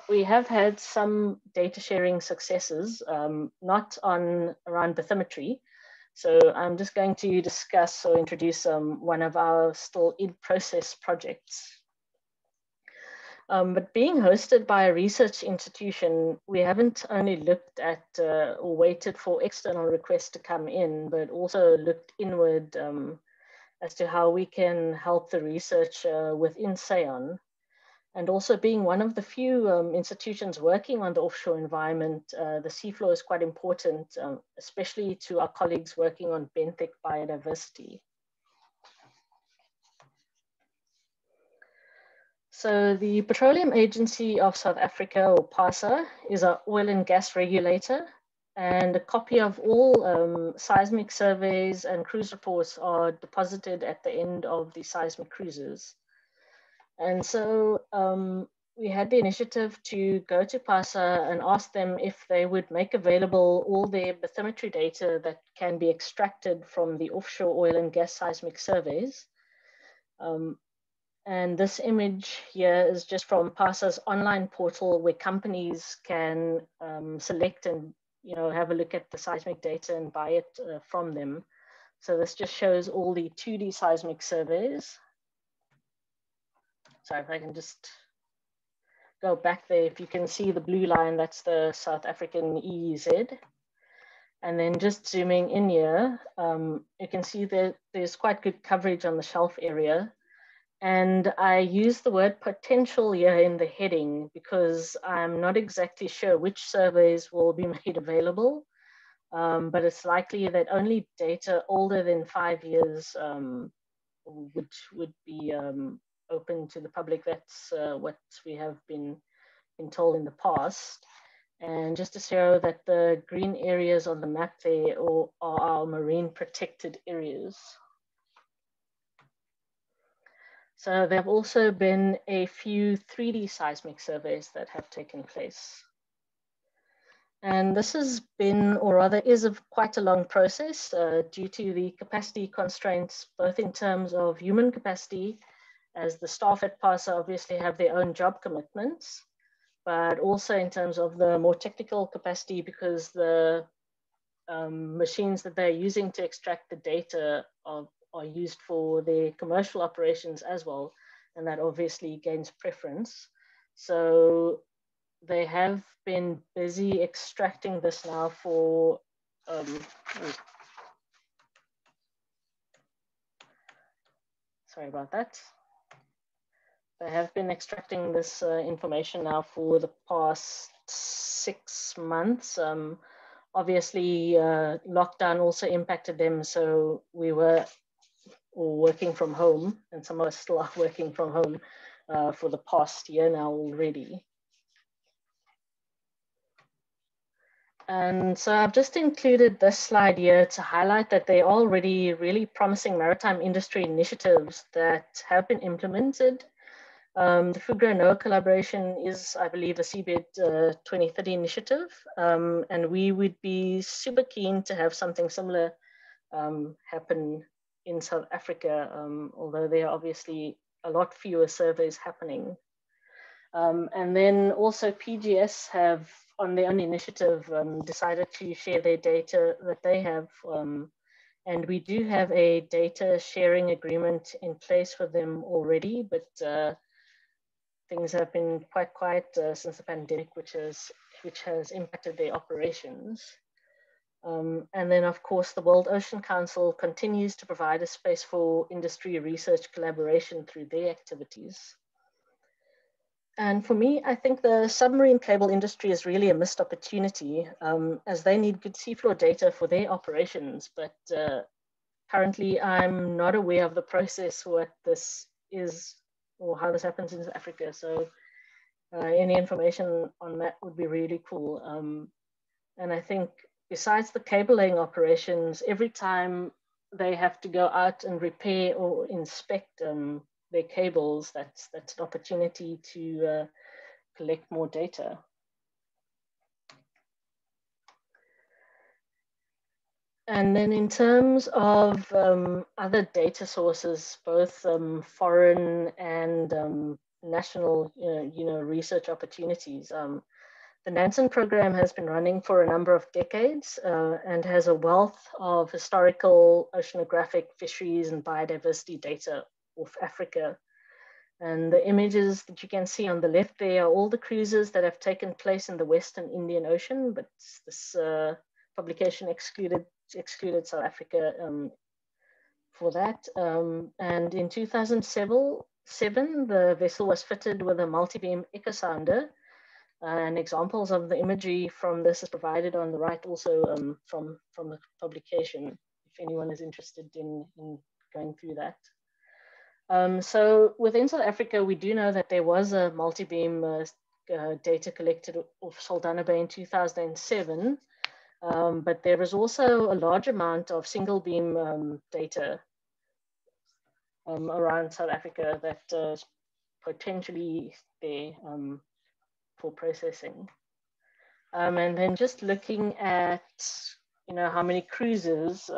We have had some data sharing successes, not around bathymetry. So I'm just going to discuss or introduce one of our still in process projects. But being hosted by a research institution, we haven't only looked at or waited for external requests to come in, but also looked inward as to how we can help the research within SAON. And also being one of the few institutions working on the offshore environment, the seafloor is quite important, especially to our colleagues working on benthic biodiversity. So the Petroleum Agency of South Africa, or PASA, is an oil and gas regulator, and a copy of all seismic surveys and cruise reports are deposited at the end of the seismic cruises. And so we had the initiative to go to PASA and ask them if they would make available all their bathymetry data that can be extracted from the offshore oil and gas seismic surveys. And this image here is just from PASA's online portal, where companies can select and have a look at the seismic data and buy it from them. So this just shows all the 2D seismic surveys. So if I can just go back there, if you can see the blue line, that's the South African EEZ. And then just zooming in here, you can see that there's quite good coverage on the shelf area. And I use the word potential here in the heading because I'm not exactly sure which surveys will be made available. but it's likely that only data older than 5 years would be open to the public. That's what we have been told in the past. And just to show that the green areas on the map there are our marine protected areas. So there have also been a few 3D seismic surveys that have taken place. And this has been, or rather is, quite a long process due to the capacity constraints, both in terms of human capacity, as the staff at PASA obviously have their own job commitments, but also in terms of the more technical capacity, because the machines that they're using to extract the data are used for their commercial operations as well, and that obviously gains preference. So they have been busy extracting this now for, sorry about that. They have been extracting this information now for the past 6 months. Obviously, lockdown also impacted them, so we were all working from home, and some of us still are working from home for the past year now already. And so I've just included this slide here to highlight that there are already really promising maritime industry initiatives that have been implemented. The FUGRA-NOAA collaboration is, I believe, a Seabed 2030 initiative, and we would be super keen to have something similar happen in South Africa, although there are obviously a lot fewer surveys happening. And then also PGS have, on their own initiative, decided to share their data that they have. And we do have a data sharing agreement in place for them already, but things have been quite quiet since the pandemic, which has impacted their operations. And then, of course, the World Ocean Council continues to provide a space for industry research collaboration through their activities. And for me, I think the submarine cable industry is really a missed opportunity, as they need good seafloor data for their operations. But currently, I'm not aware of the process, what this is, or how this happens in South Africa. So any information on that would be really cool. And I think besides the cable laying operations, every time they have to go out and repair or inspect their cables, that's an opportunity to collect more data. And then in terms of other data sources, both foreign and national research opportunities, the Nansen program has been running for a number of decades and has a wealth of historical oceanographic, fisheries, and biodiversity data of Africa. And the images that you can see on the left there are all the cruises that have taken place in the Western Indian Ocean, but this publication excluded South Africa for that. And in 2007, the vessel was fitted with a multi-beam echo sounder. And examples of the imagery from this is provided on the right, also from the publication, if anyone is interested in going through that. So within South Africa, we do know that there was a multi-beam data collected off Saldanha Bay in 2007, but there is also a large amount of single beam data around South Africa that is potentially there for processing. And then just looking at, how many cruises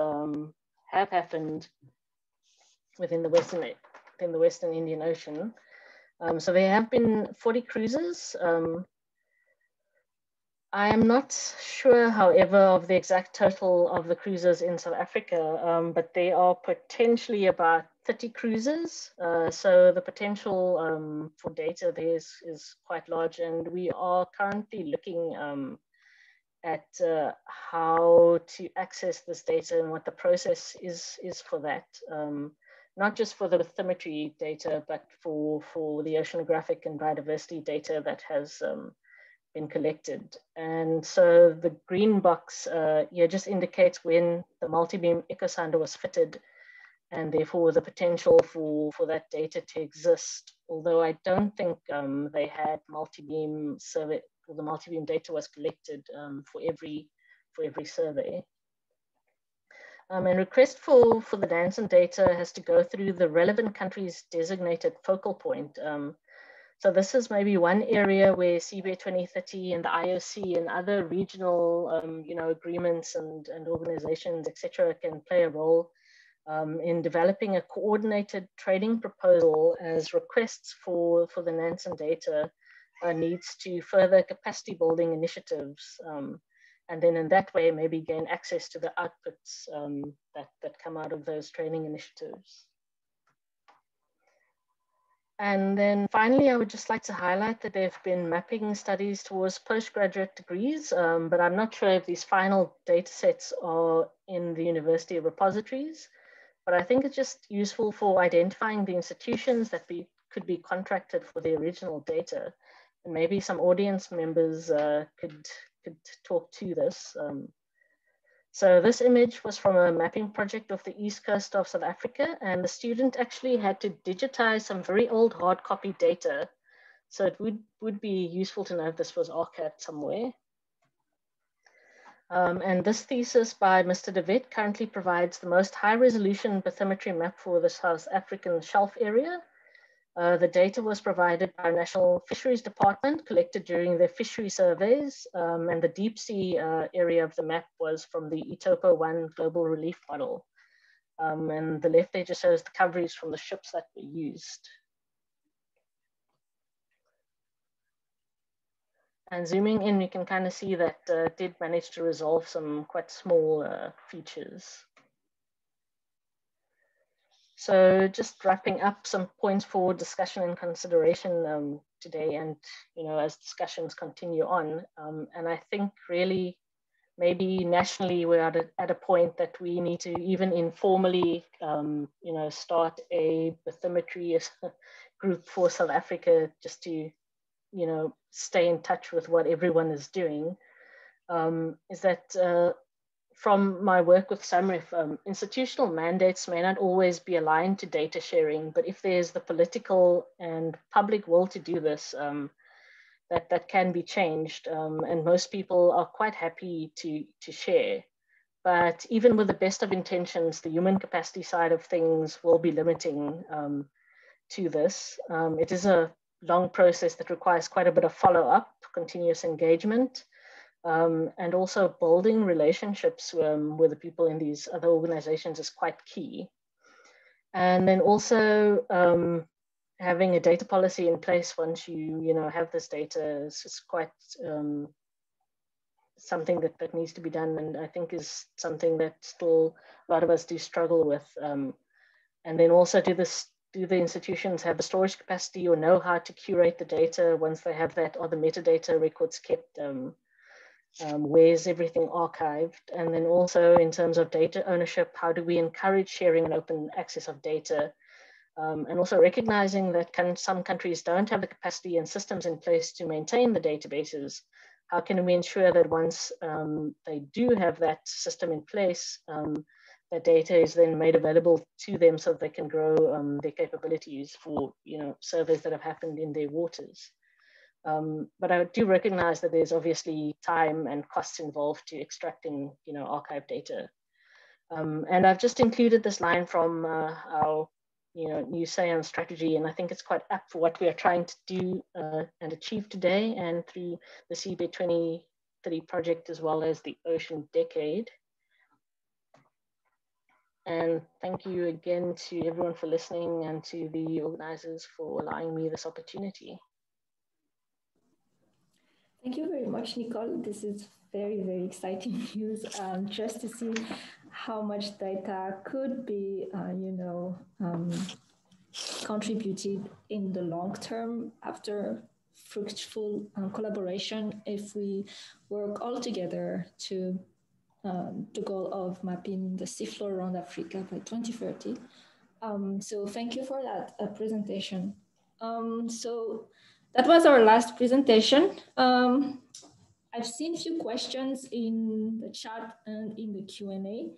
have happened within the Western Indian Ocean. So there have been 40 cruises. I am not sure, however, of the exact total of the cruises in South Africa, but there are potentially about 30 cruises. So the potential for data there is quite large, and we are currently looking at how to access this data and what the process is for that. Not just for the bathymetry data, but for the oceanographic and biodiversity data that has been collected. And so the green box here just indicates when the multi-beam echosounder was fitted, and therefore the potential for that data to exist. Although I don't think they had multi-beam survey, or the multi-beam data was collected for every survey. And request for the Nansen data has to go through the relevant country's designated focal point. So this is maybe one area where Seabed 2030 and the IOC and other regional agreements and organizations, etc., can play a role in developing a coordinated training proposal as requests for the Nansen data needs to further capacity building initiatives. And then in that way, maybe gain access to the outputs that come out of those training initiatives. And then finally, I would just like to highlight that there have been mapping studies towards postgraduate degrees, but I'm not sure if these final data sets are in the university repositories. But I think it's just useful for identifying the institutions that could be contracted for the original data. And maybe some audience members could talk to this. So this image was from a mapping project of the east coast of South Africa, and the student actually had to digitize some very old hard copy data. So it would be useful to know if this was archived somewhere. And this thesis by Mr. De Wet currently provides the most high resolution bathymetry map for the South African shelf area. The data was provided by National Fisheries Department, collected during their fishery surveys, and the deep sea area of the map was from the Etopo 1 global relief model. And the left there just shows the coverage from the ships that were used. And zooming in, you can kind of see that it did manage to resolve some quite small features. So just wrapping up some points for discussion and consideration today, and as discussions continue on. And I think really maybe nationally we're at a point that we need to even informally start a bathymetry group for South Africa, just to stay in touch with what everyone is doing. Is that from my work with SAMREF, institutional mandates may not always be aligned to data sharing, but if there's the political and public will to do this, that can be changed, and most people are quite happy to share. But even with the best of intentions, the human capacity side of things will be limiting to this. It is a long process that requires quite a bit of follow-up, continuous engagement, and also building relationships with the people in these other organizations is quite key. And then also having a data policy in place once you have this data is quite something that needs to be done, and I think is something that still a lot of us do struggle with. And then also do the institutions have the storage capacity or know how to curate the data once they have that? Are the metadata records kept? Where's everything archived? And then also in terms of data ownership, how do we encourage sharing and open access of data? And also recognizing that some countries don't have the capacity and systems in place to maintain the databases. How can we ensure that once they do have that system in place, that data is then made available to them so that they can grow their capabilities for surveys that have happened in their waters. But I do recognize that there's obviously time and costs involved to extracting archive data. And I've just included this line from our new say on strategy, and I think it's quite apt for what we are trying to do and achieve today, and through the Seabed 2030 project, as well as the Ocean Decade. And thank you again to everyone for listening, and to the organizers for allowing me this opportunity. Thank you very much, Nicole. This is very, very exciting news, just to see how much data could be, contributed in the long term after fruitful collaboration, if we work all together to the goal of mapping the seafloor around Africa by 2030. So thank you for that presentation. So That was our last presentation. I've seen a few questions in the chat and in the Q&A.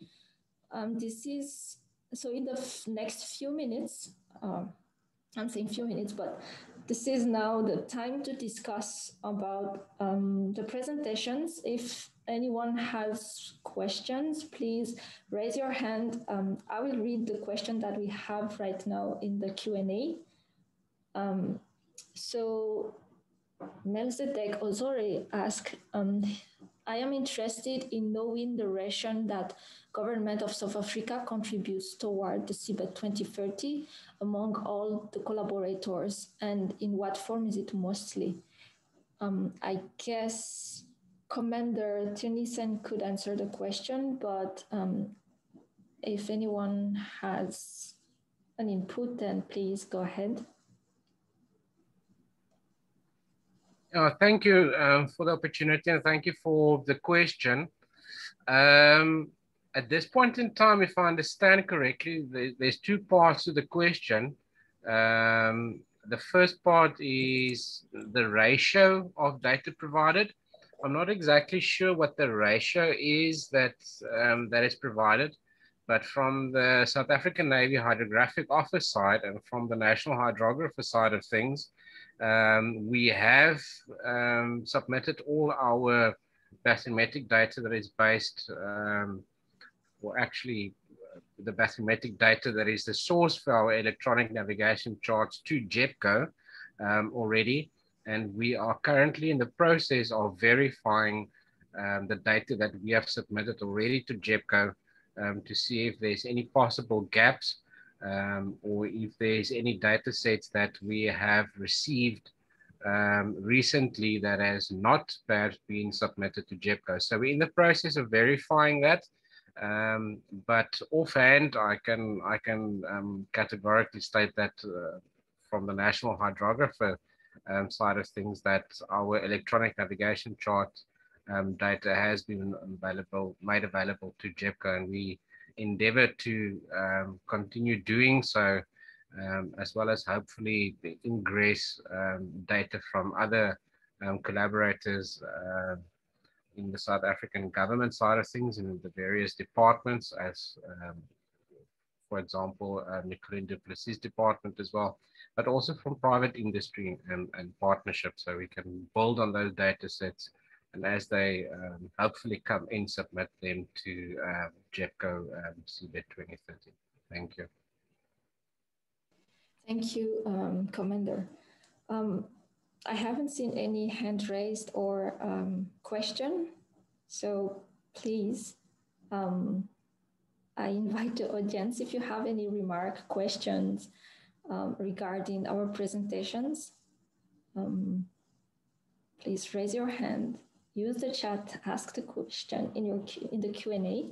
So in the next few minutes, I'm saying few minutes, but this is now the time to discuss about the presentations. If anyone has questions, please raise your hand. I will read the question that we have right now in the Q&A. So Melzedek Ozore asked, I am interested in knowing the ration that government of South Africa contributes toward the Seabed 2030 among all the collaborators, and in what form is it mostly? I guess Commander Turnison could answer the question, but if anyone has an input, then please go ahead. Thank you for the opportunity, and thank you for the question. At this point in time, if I understand correctly, there's two parts to the question. The first part is the ratio of data provided. I'm not exactly sure what the ratio is that is provided, but from the South African Navy Hydrographic Office side and from the National Hydrographer side of things, we have submitted all our bathymetric data that is based, or actually the bathymetric data that is the source for our electronic navigation charts to JEPCO already. And we are currently in the process of verifying the data that we have submitted already to JEPCO to see if there's any possible gaps or if there's any data sets that we have received recently that has not perhaps been submitted to JEPCO. So we're in the process of verifying that. But offhand, I can categorically state that from the National Hydrographer side of things, that our electronic navigation chart data has been made available to JEPCO, and we endeavor to continue doing so, as well as hopefully ingress data from other collaborators in the South African government side of things, in the various departments, as for example, Nicoline du Plessis' department as well, but also from private industry and partnerships, so we can build on those data sets, and as they hopefully come in, submit them to JEPCO Seabed 2030. Thank you. Thank you, Commander. I haven't seen any hand raised or question, so please, I invite the audience, if you have any remark, questions regarding our presentations, please raise your hand, use the chat, ask the question in the Q&A.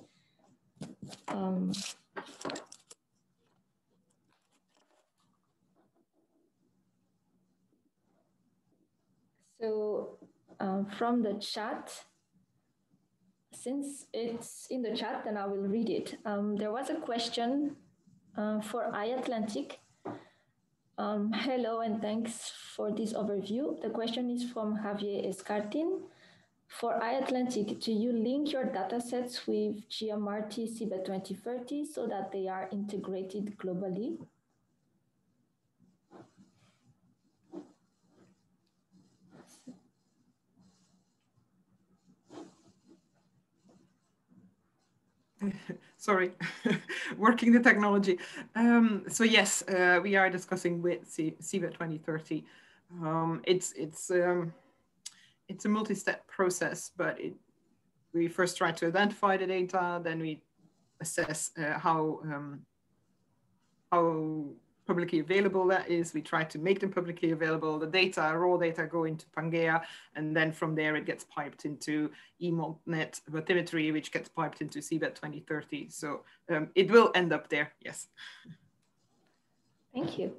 So from the chat, since it's in the chat, then I will read it. There was a question for iAtlantic. Hello, and thanks for this overview. The question is from Javier Escartin. For iAtlantic, do you link your datasets with GMRT Seabed 2030 so that they are integrated globally? Sorry, working the technology. So yes, we are discussing with Seabed 2030. It's a multi-step process, but we first try to identify the data, then we assess how publicly available that is. We try to make them publicly available. The data, raw data, go into Pangea, and then from there it gets piped into EMONTnet Bathymetry, which gets piped into Seabed 2030. So it will end up there, yes. Thank you.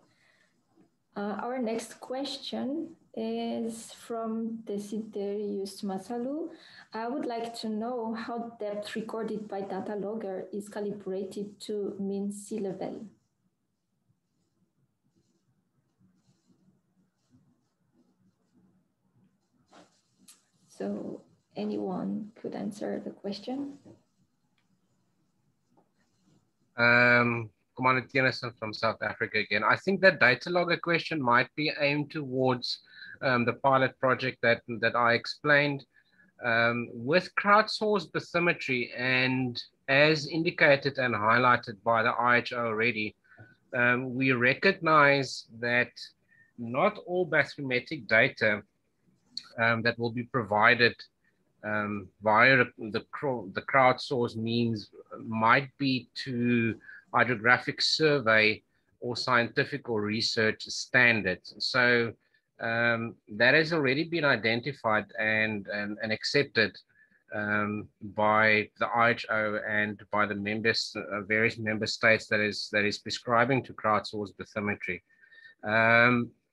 Our next question is from Desiderius Masalu. I would like to know how depth recorded by data logger is calibrated to mean sea level. So anyone could answer the question? Commander Tennyson from South Africa again. I think that data logger question might be aimed towards the pilot project that I explained. With crowdsourced bathymetry, and as indicated and highlighted by the IHO already, we recognize that not all bathymetric data that will be provided via the crowdsourced means might be to hydrographic survey or scientific or research standards. So that has already been identified and accepted by the IHO and by the members, various member states that is prescribing to crowdsourced bathymetry.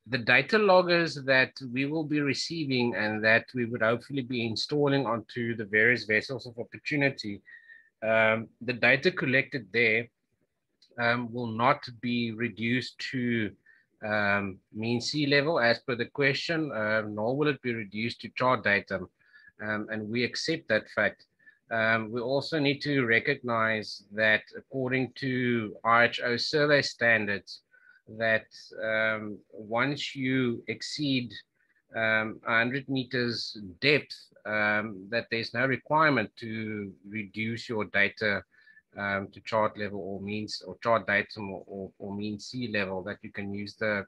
The data loggers that we will be receiving and that we would hopefully be installing onto the various vessels of opportunity, the data collected there will not be reduced to mean sea level as per the question, nor will it be reduced to chart data. And we accept that fact. We also need to recognize that according to IHO survey standards, that once you exceed 100 meters depth, that there's no requirement to reduce your data to chart level or means or chart datum or mean sea level, that you can use the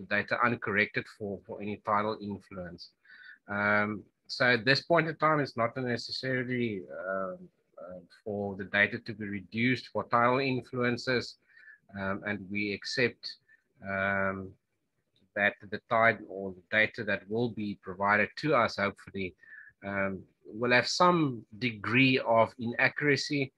data uncorrected for any tidal influence. So at this point in time, it's not necessarily for the data to be reduced for tidal influences. And we accept that the tide or the data that will be provided to us, hopefully, will have some degree of inaccuracy,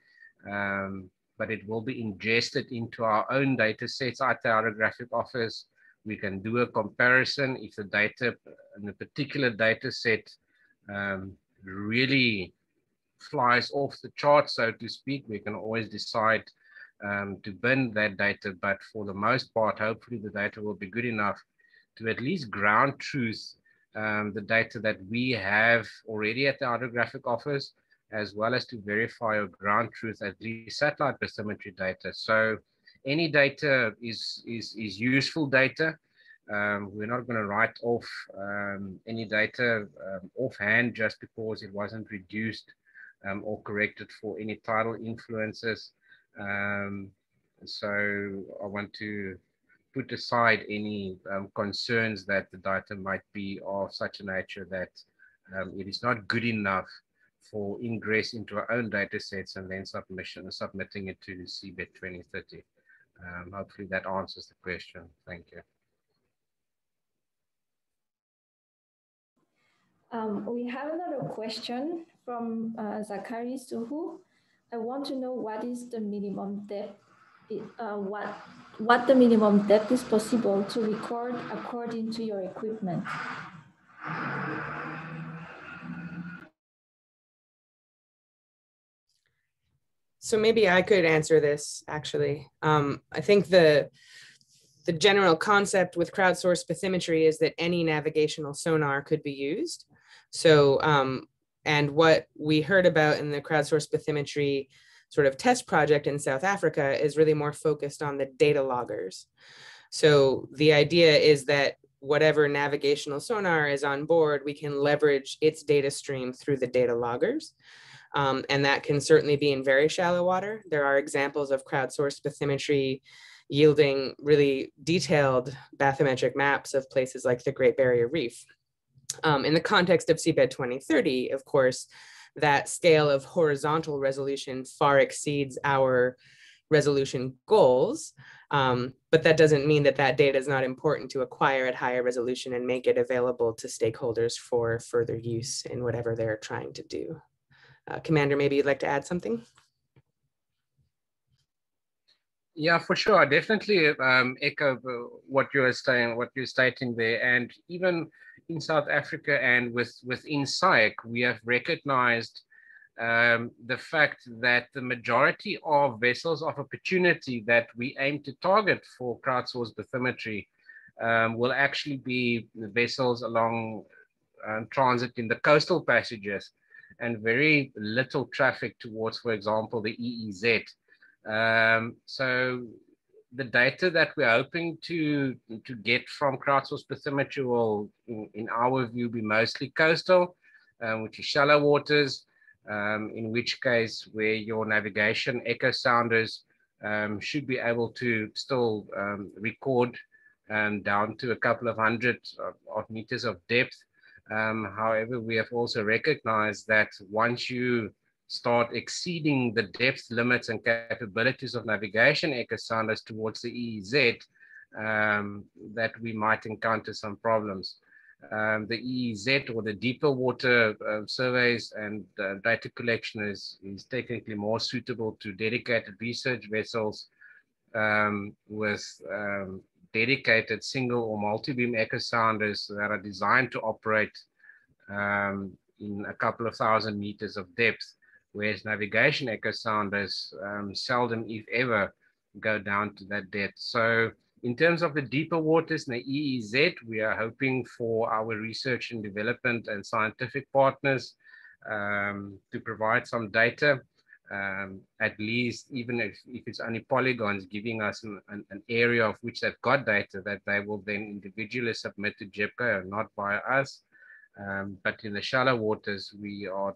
but it will be ingested into our own data sets at the hydrographic office. We can do a comparison if the data in a particular data set really flies off the chart, so to speak. We can always decide to bin that data, but for the most part, hopefully the data will be good enough to at least ground truth the data that we have already at the hydrographic office, as well as to verify or ground truth at least satellite bathymetry data. So any data is useful data. We're not going to write off any data offhand just because it wasn't reduced or corrected for any tidal influences. So I want to put aside any concerns that the data might be of such a nature that it is not good enough for ingress into our own data sets and then submitting it to the Seabed 2030. Hopefully that answers the question. Thank you. We have another question from Zachary Suhu. I want to know what is the minimum depth, what the minimum depth is possible to record according to your equipment. So maybe I could answer this, actually. I think the general concept with crowdsourced bathymetry is that any navigational sonar could be used. So, and what we heard about in the crowdsourced bathymetry sort of test project in South Africa is really more focused on the data loggers. So the idea is that whatever navigational sonar is on board, we can leverage its data stream through the data loggers. And that can certainly be in very shallow water. There are examples of crowdsourced bathymetry yielding really detailed bathymetric maps of places like the Great Barrier Reef. In the context of Seabed 2030, of course, that scale of horizontal resolution far exceeds our resolution goals. But that doesn't mean that that data is not important to acquire at higher resolution and make it available to stakeholders for further use in whatever they're trying to do. Commander, maybe you'd like to add something? Yeah, for sure. I definitely echo what you're saying, what you're stating there. And even in South Africa and within SAIC, we have recognized the fact that the majority of vessels of opportunity that we aim to target for crowdsourced bathymetry will actually be the vessels along transit in the coastal passages and very little traffic towards, for example, the EEZ. So the data that we're hoping to get from crowdsourced bathymetry will, in our view, be mostly coastal, which is shallow waters, in which case where your navigation echo sounders should be able to still record down to a couple of hundred of meters of depth. However, we have also recognized that once you start exceeding the depth limits and capabilities of navigation echo sounders towards the EEZ, that we might encounter some problems. The EEZ, or the deeper water surveys and data collection, is technically more suitable to dedicated research vessels with dedicated single or multi-beam echo sounders that are designed to operate in a couple of thousand meters of depth, whereas navigation echo sounders seldom, if ever, go down to that depth. So in terms of the deeper waters in the EEZ, we are hoping for our research and development and scientific partners to provide some data, at least even if it's only polygons, giving us an area of which they've got data that they will then individually submit to JEPCO, not via us. But in the shallow waters, we are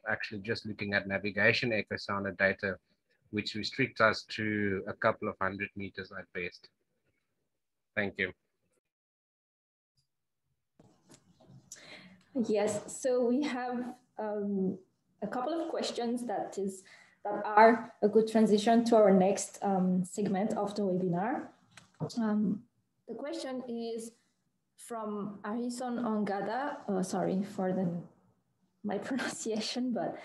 actually just looking at navigation echo sounder data, which restricts us to a couple of 100 meters at best. Thank you. Yes, so we have a couple of questions that are a good transition to our next segment of the webinar. The question is from Harrison Ongada. Sorry for my pronunciation, but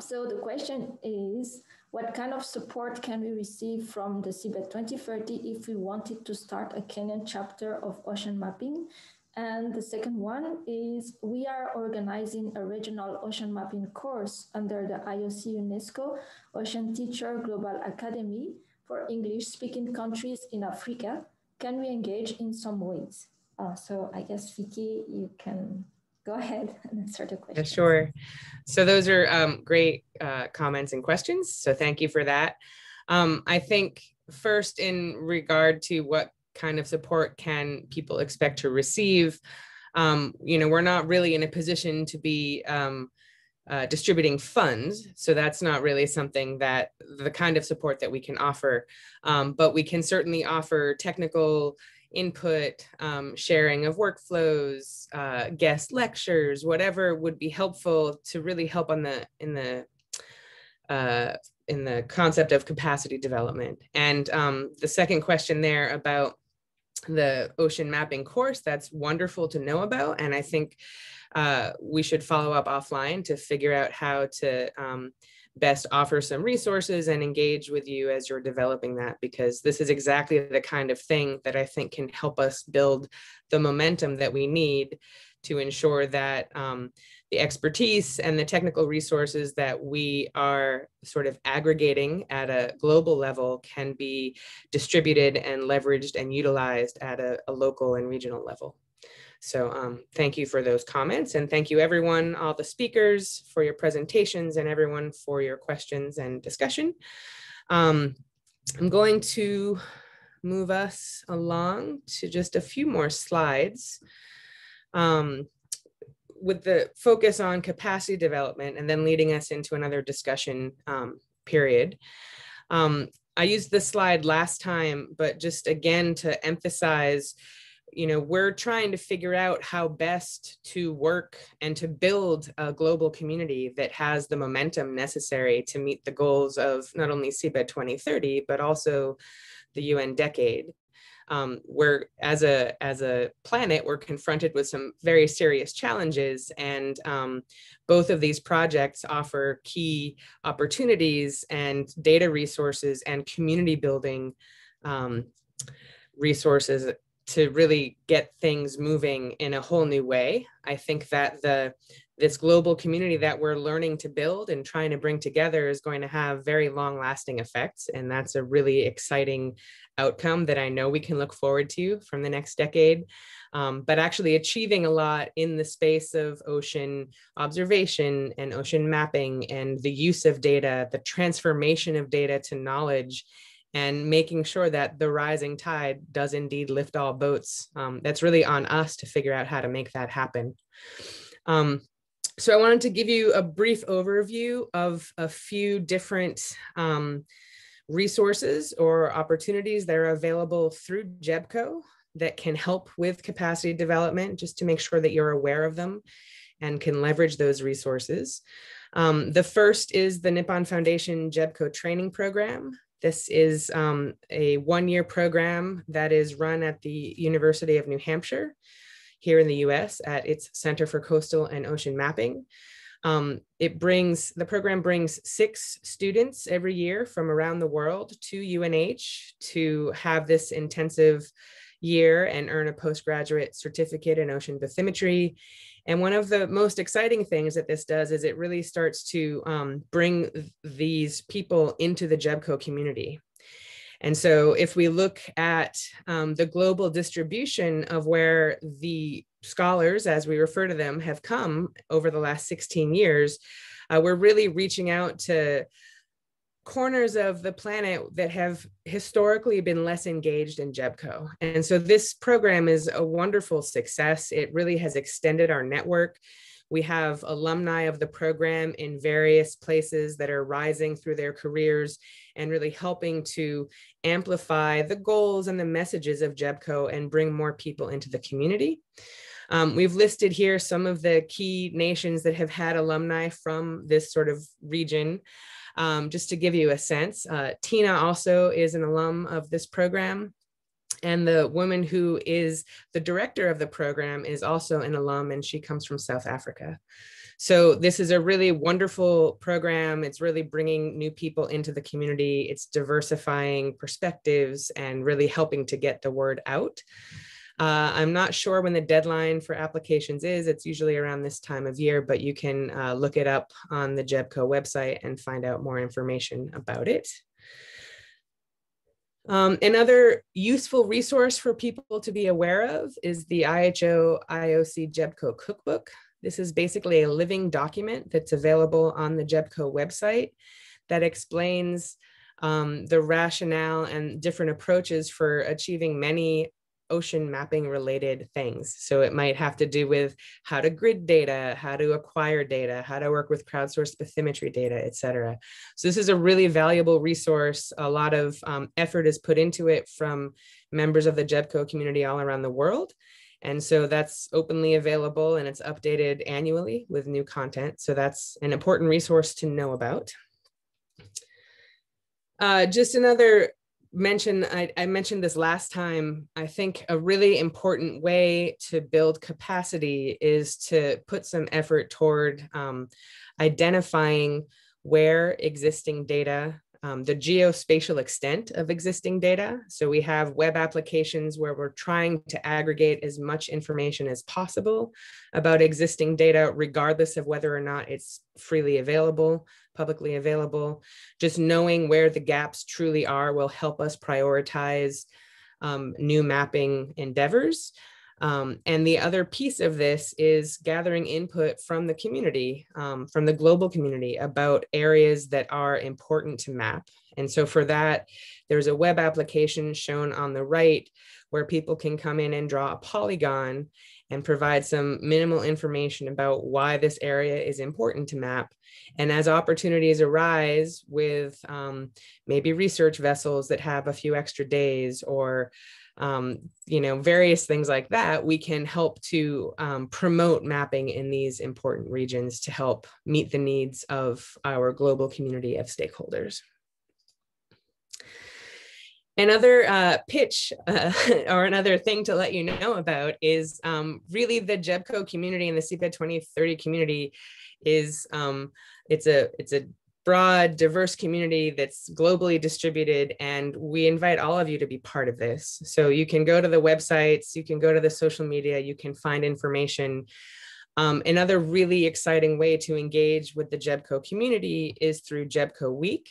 so the question is, what kind of support can we receive from the Seabed 2030 if we wanted to start a Kenyan chapter of ocean mapping? And the second one is, we are organizing a regional ocean mapping course under the IOC UNESCO Ocean Teacher Global Academy for English-speaking countries in Africa. Can we engage in some ways? So I guess, Vicky, you can go ahead and answer the question. Yeah, sure. So those are great comments and questions. So thank you for that. I think first, in regard to what kind of support can people expect to receive, we're not really in a position to be distributing funds. So that's not really something that the kind of support that we can offer. But we can certainly offer technical input, sharing of workflows, guest lectures, whatever would be helpful to really help on in the concept of capacity development. And the second question there about the ocean mapping course, that's wonderful to know about. And I think we should follow up offline to figure out how to best offer some resources and engage with you as you're developing that, because this is exactly the kind of thing that I think can help us build the momentum that we need to ensure that the expertise and the technical resources that we are sort of aggregating at a global level can be distributed and leveraged and utilized at a local and regional level. So thank you for those comments, and thank you everyone, all the speakers, for your presentations, and everyone for your questions and discussion. I'm going to move us along to just a few more slides with the focus on capacity development, and then leading us into another discussion period. I used this slide last time, but just again to emphasize, we're trying to figure out how best to work and to build a global community that has the momentum necessary to meet the goals of not only Seabed 2030, but also the UN decade. We're, as a planet, we're confronted with some very serious challenges, and both of these projects offer key opportunities and data resources and community building resources to really get things moving in a whole new way. I think that the this global community that we're learning to build and trying to bring together is going to have very long lasting effects. And that's a really exciting outcome that I know we can look forward to from the next decade. But actually achieving a lot in the space of ocean observation and ocean mapping and the use of data, the transformation of data to knowledge, and making sure that the rising tide does indeed lift all boats. That's really on us to figure out how to make that happen. So I wanted to give you a brief overview of a few different resources or opportunities that are available through JEBCO that can help with capacity development, just to make sure that you're aware of them and can leverage those resources. The first is the Nippon Foundation JEBCO training program. This is a one-year program that is run at the University of New Hampshire here in the US at its Center for Coastal and Ocean Mapping. The program brings 6 students every year from around the world to UNH to have this intensive year and earn a postgraduate certificate in ocean bathymetry. And one of the most exciting things that this does is it really starts to bring these people into the JEBCO community. And so if we look at the global distribution of where the scholars, as we refer to them, have come over the last 16 years, we're really reaching out to corners of the planet that have historically been less engaged in JEBCO. And so this program is a wonderful success. It really has extended our network. We have alumni of the program in various places that are rising through their careers and really helping to amplify the goals and the messages of JEBCO and bring more people into the community. We've listed here some of the key nations that have had alumni from this sort of region. Just to give you a sense, Tina also is an alum of this program. And the woman who is the director of the program is also an alum, and she comes from South Africa. So this is a really wonderful program. It's really bringing new people into the community. It's diversifying perspectives and really helping to get the word out. I'm not sure when the deadline for applications is. It's usually around this time of year, but you can look it up on the JEBCO website and find out more information about it. Another useful resource for people to be aware of is the IOC JEBCO cookbook. This is basically a living document that's available on the JEBCO website that explains the rationale and different approaches for achieving many ocean mapping related things. So it might have to do with how to grid data, how to acquire data, how to work with crowdsourced bathymetry data, et cetera. So this is a really valuable resource. A lot of effort is put into it from members of the JEBCO community all around the world. And so that's openly available and it's updated annually with new content. So that's an important resource to know about. Just another mention, I mentioned this last time, I think a really important way to build capacity is to put some effort toward identifying where existing data, the geospatial extent of existing data. So we have web applications where we're trying to aggregate as much information as possible about existing data, regardless of whether or not it's freely available, publicly available. Just knowing where the gaps truly are will help us prioritize new mapping endeavors. And the other piece of this is gathering input from the community, from the global community about areas that are important to map. And so for that, there's a web application shown on the right where people can come in and draw a polygon and provide some minimal information about why this area is important to map. And as opportunities arise with maybe research vessels that have a few extra days or various things like that, we can help to promote mapping in these important regions to help meet the needs of our global community of stakeholders. Another pitch or another thing to let you know about is really the JEBCO community and the Seabed 2030 community is it's a broad, diverse community that's globally distributed, and we invite all of you to be part of this. So you can go to the websites, you can go to the social media, you can find information Another really exciting way to engage with the JEBCO community is through JEBCO Week.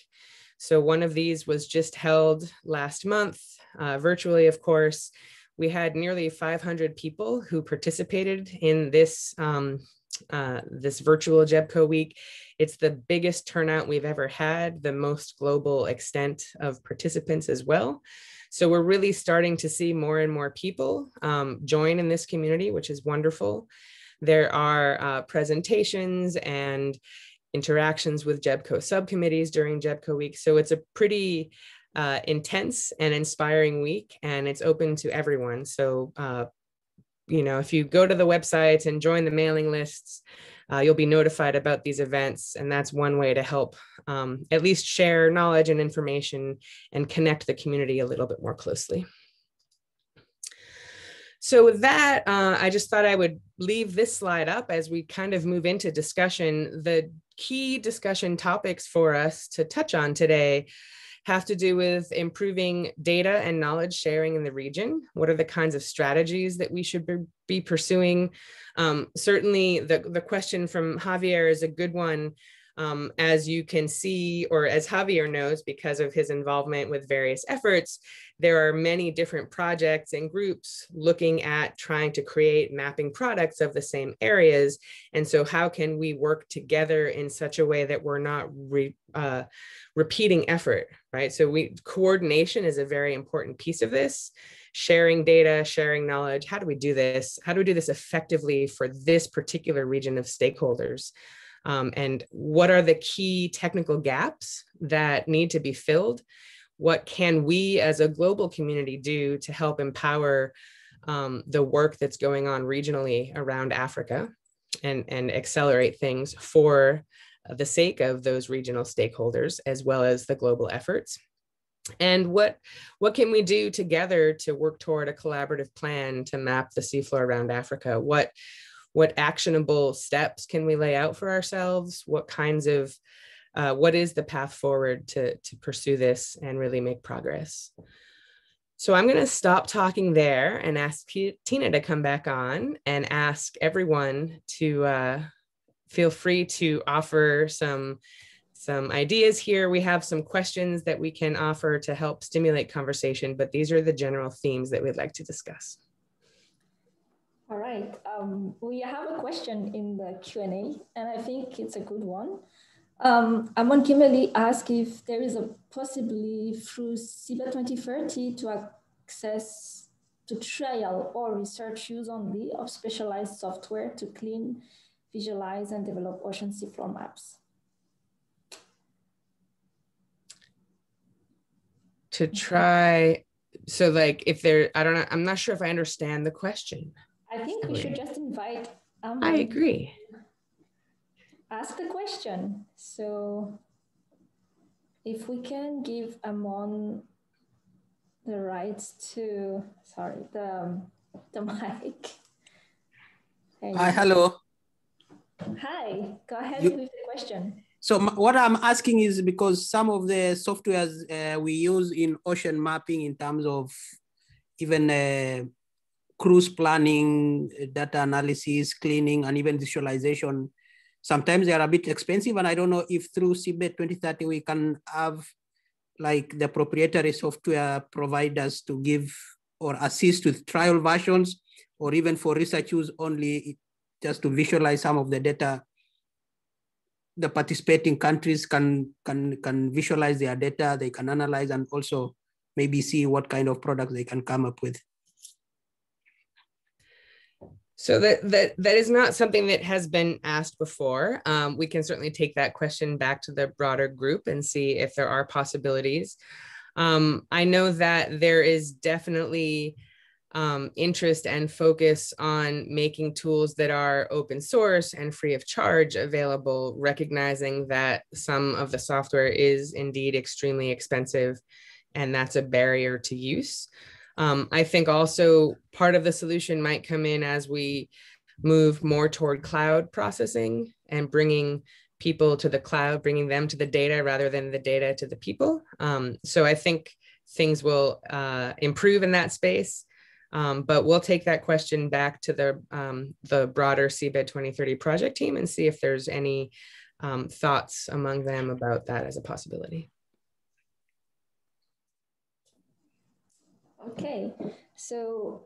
So one of these was just held last month, virtually, of course. We had nearly 500 people who participated in this, this virtual JEBCO Week. It's the biggest turnout we've ever had, the most global extent of participants as well. So we're really starting to see more and more people join in this community, which is wonderful. There are presentations and interactions with JEBCO subcommittees during JEBCO Week. So it's a pretty intense and inspiring week, and it's open to everyone. So, you know, if you go to the website and join the mailing lists, you'll be notified about these events. And that's one way to help at least share knowledge and information and connect the community a little bit more closely. So with that, I just thought I would leave this slide up as we kind of move into discussion. The key discussion topics for us to touch on today have to do with improving data and knowledge sharing in the region. What are the kinds of strategies that we should be pursuing? Certainly the question from Javier is a good one. As you can see, or as Javier knows, because of his involvement with various efforts, there are many different projects and groups looking at trying to create mapping products of the same areas. And so how can we work together in such a way that we're not repeating effort, right? So coordination is a very important piece of this. Sharing data, sharing knowledge. How do we do this? How do we do this effectively for this particular region of stakeholders? And what are the key technical gaps that need to be filled? What can we as a global community do to help empower the work that's going on regionally around Africa and accelerate things for the sake of those regional stakeholders as well as the global efforts? And what can we do together to work toward a collaborative plan to map the seafloor around Africa? What actionable steps can we lay out for ourselves? What kinds of, what is the path forward to pursue this and really make progress? So I'm gonna stop talking there and ask Tina to come back on and ask everyone to feel free to offer some ideas here. We have some questions that we can offer to help stimulate conversation, but these are the general themes that we'd like to discuss. All right, we have a question in the Q&A, and I think it's a good one. Amon Kimberly asked if there is a possibility through Seabed 2030 to access to trial or research use only of specialized software to clean, visualize, and develop ocean seafloor maps. To try, so like if there, I don't know, I'm not sure if I understand the question. I think we should just invite Amon. I agree. Ask the question. So if we can give Amon the rights to, sorry, the mic. Hi, hello. Hi, go ahead with the question. So what I'm asking is because some of the softwares we use in ocean mapping in terms of even cruise planning, data analysis, cleaning, and even visualization, sometimes they are a bit expensive. And I don't know if through Seabed 2030, we can have like the proprietary software providers to give or assist with trial versions, or even for research use only, just to visualize some of the data. The participating countries can visualize their data, they can analyze, and also maybe see what kind of products they can come up with. So that is not something that has been asked before. We can certainly take that question back to the broader group and see if there are possibilities. I know that there is definitely interest and focus on making tools that are open source and free of charge available, recognizing that some of the software is indeed extremely expensive, and that's a barrier to use. I think also part of the solution might come in as we move more toward cloud processing and bringing people to the cloud, bringing them to the data rather than the data to the people. So I think things will improve in that space. But we'll take that question back to the broader Seabed 2030 project team and see if there's any thoughts among them about that as a possibility. Okay, so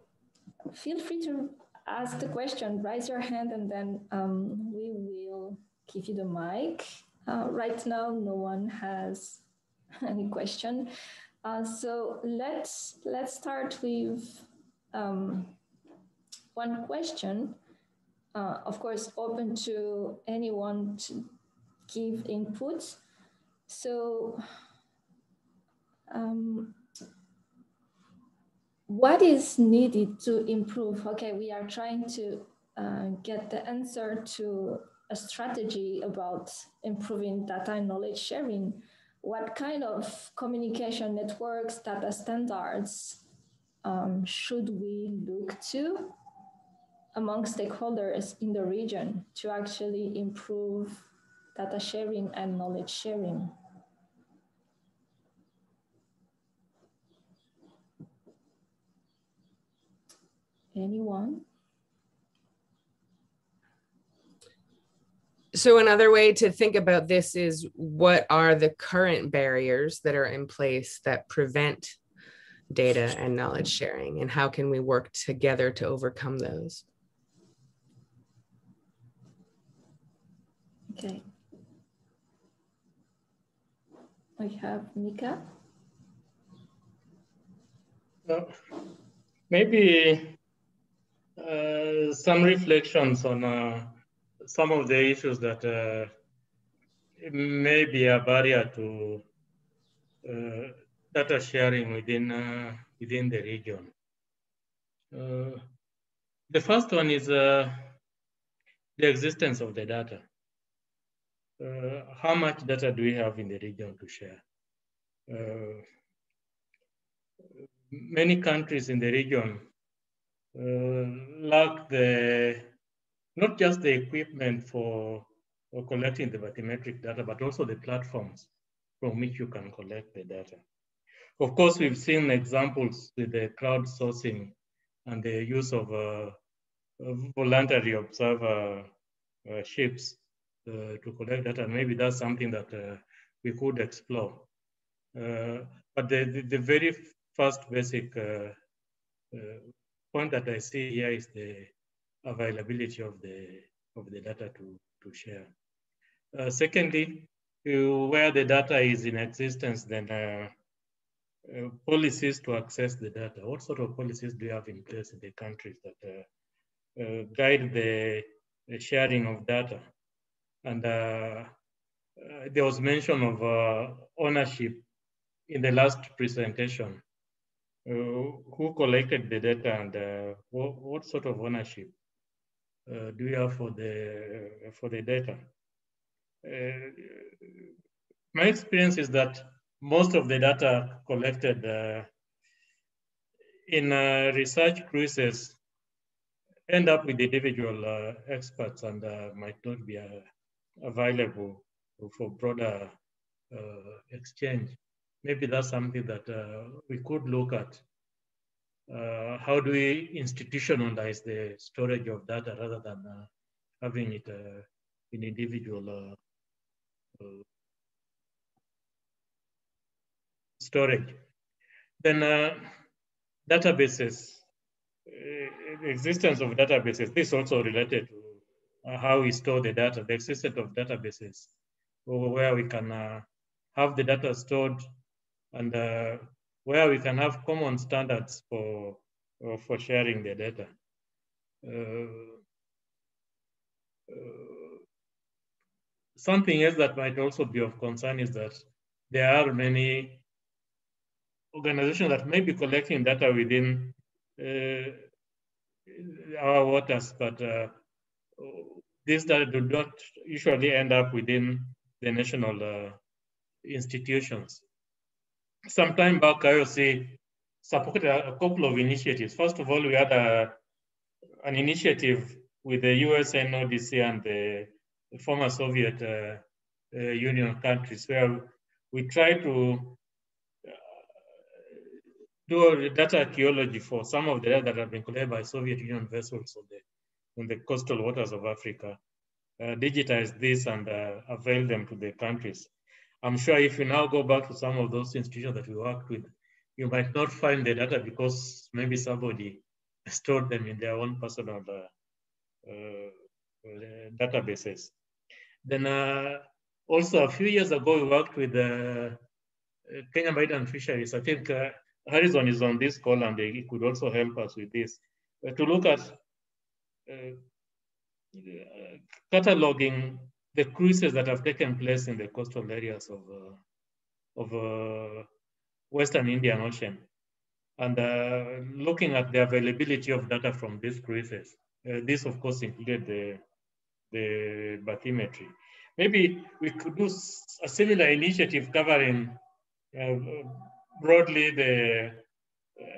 feel free to ask the question, raise your hand, and then we will give you the mic. Right now, no one has any question. So let's start with one question. Of course, open to anyone to give input. So what is needed to improve? Okay, we are trying to get the answer to a strategy about improving data and knowledge sharing. What kind of communication networks, data standards should we look to among stakeholders in the region to actually improve data sharing and knowledge sharing? Anyone? So another way to think about this is, what are the current barriers that are in place that prevent data and knowledge sharing, and how can we work together to overcome those? Okay. We have Mika. Maybe some reflections on some of the issues that may be a barrier to data sharing within the region. The first one is the existence of the data. How much data do we have in the region to share? Many countries in the region lack not just the equipment for collecting the bathymetric data, but also the platforms from which you can collect the data. Of course, we've seen examples with the crowdsourcing and the use of voluntary observer ships to collect data. Maybe that's something that we could explore. But the very first basic point that I see here is the availability of the data to share. Secondly, where the data is in existence, then policies to access the data. What sort of policies do you have in place in the countries that guide the sharing of data? And there was mention of ownership in the last presentation. Who collected the data, and what sort of ownership do you have for the data? My experience is that most of the data collected in research cruises end up with individual experts and might not be available for broader exchange. Maybe that's something that we could look at. How do we institutionalize the storage of data rather than having it in individual storage? Then databases, the existence of databases, this is also related to how we store the data, the existence of databases, where we can have the data stored, and where we can have common standards for sharing the data. Something else that might also be of concern is that there are many organizations that may be collecting data within our waters, but these data do not usually end up within the national institutions. Some time back, IOC supported a couple of initiatives. First of all, we had an initiative with the US NODC and the former Soviet Union countries, where we tried to do data archaeology for some of the data that have been collected by Soviet Union vessels on the coastal waters of Africa, digitize this and avail them to the countries. I'm sure if you now go back to some of those institutions that we worked with, you might not find the data because maybe somebody stored them in their own personal databases. Then also a few years ago, we worked with Kenya Maritime Fisheries. I think Harrison is on this call and he could also help us with this, to look at cataloging the cruises that have taken place in the coastal areas of Western Indian Ocean, and looking at the availability of data from these cruises. This, of course, included the bathymetry. Maybe we could do a similar initiative covering broadly the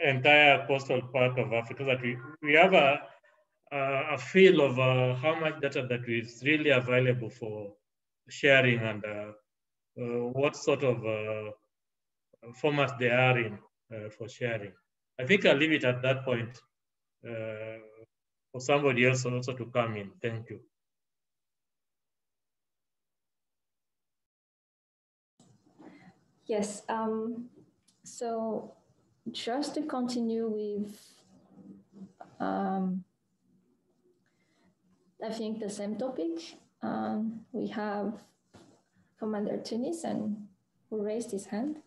entire coastal part of Africa, that we have a feel of how much data that is really available for sharing and what sort of formats they are in for sharing. I think I'll leave it at that point for somebody else also to come in. Thank you. Yes, so just to continue with, I think the same topic, we have Commander Tennyson who raised his hand.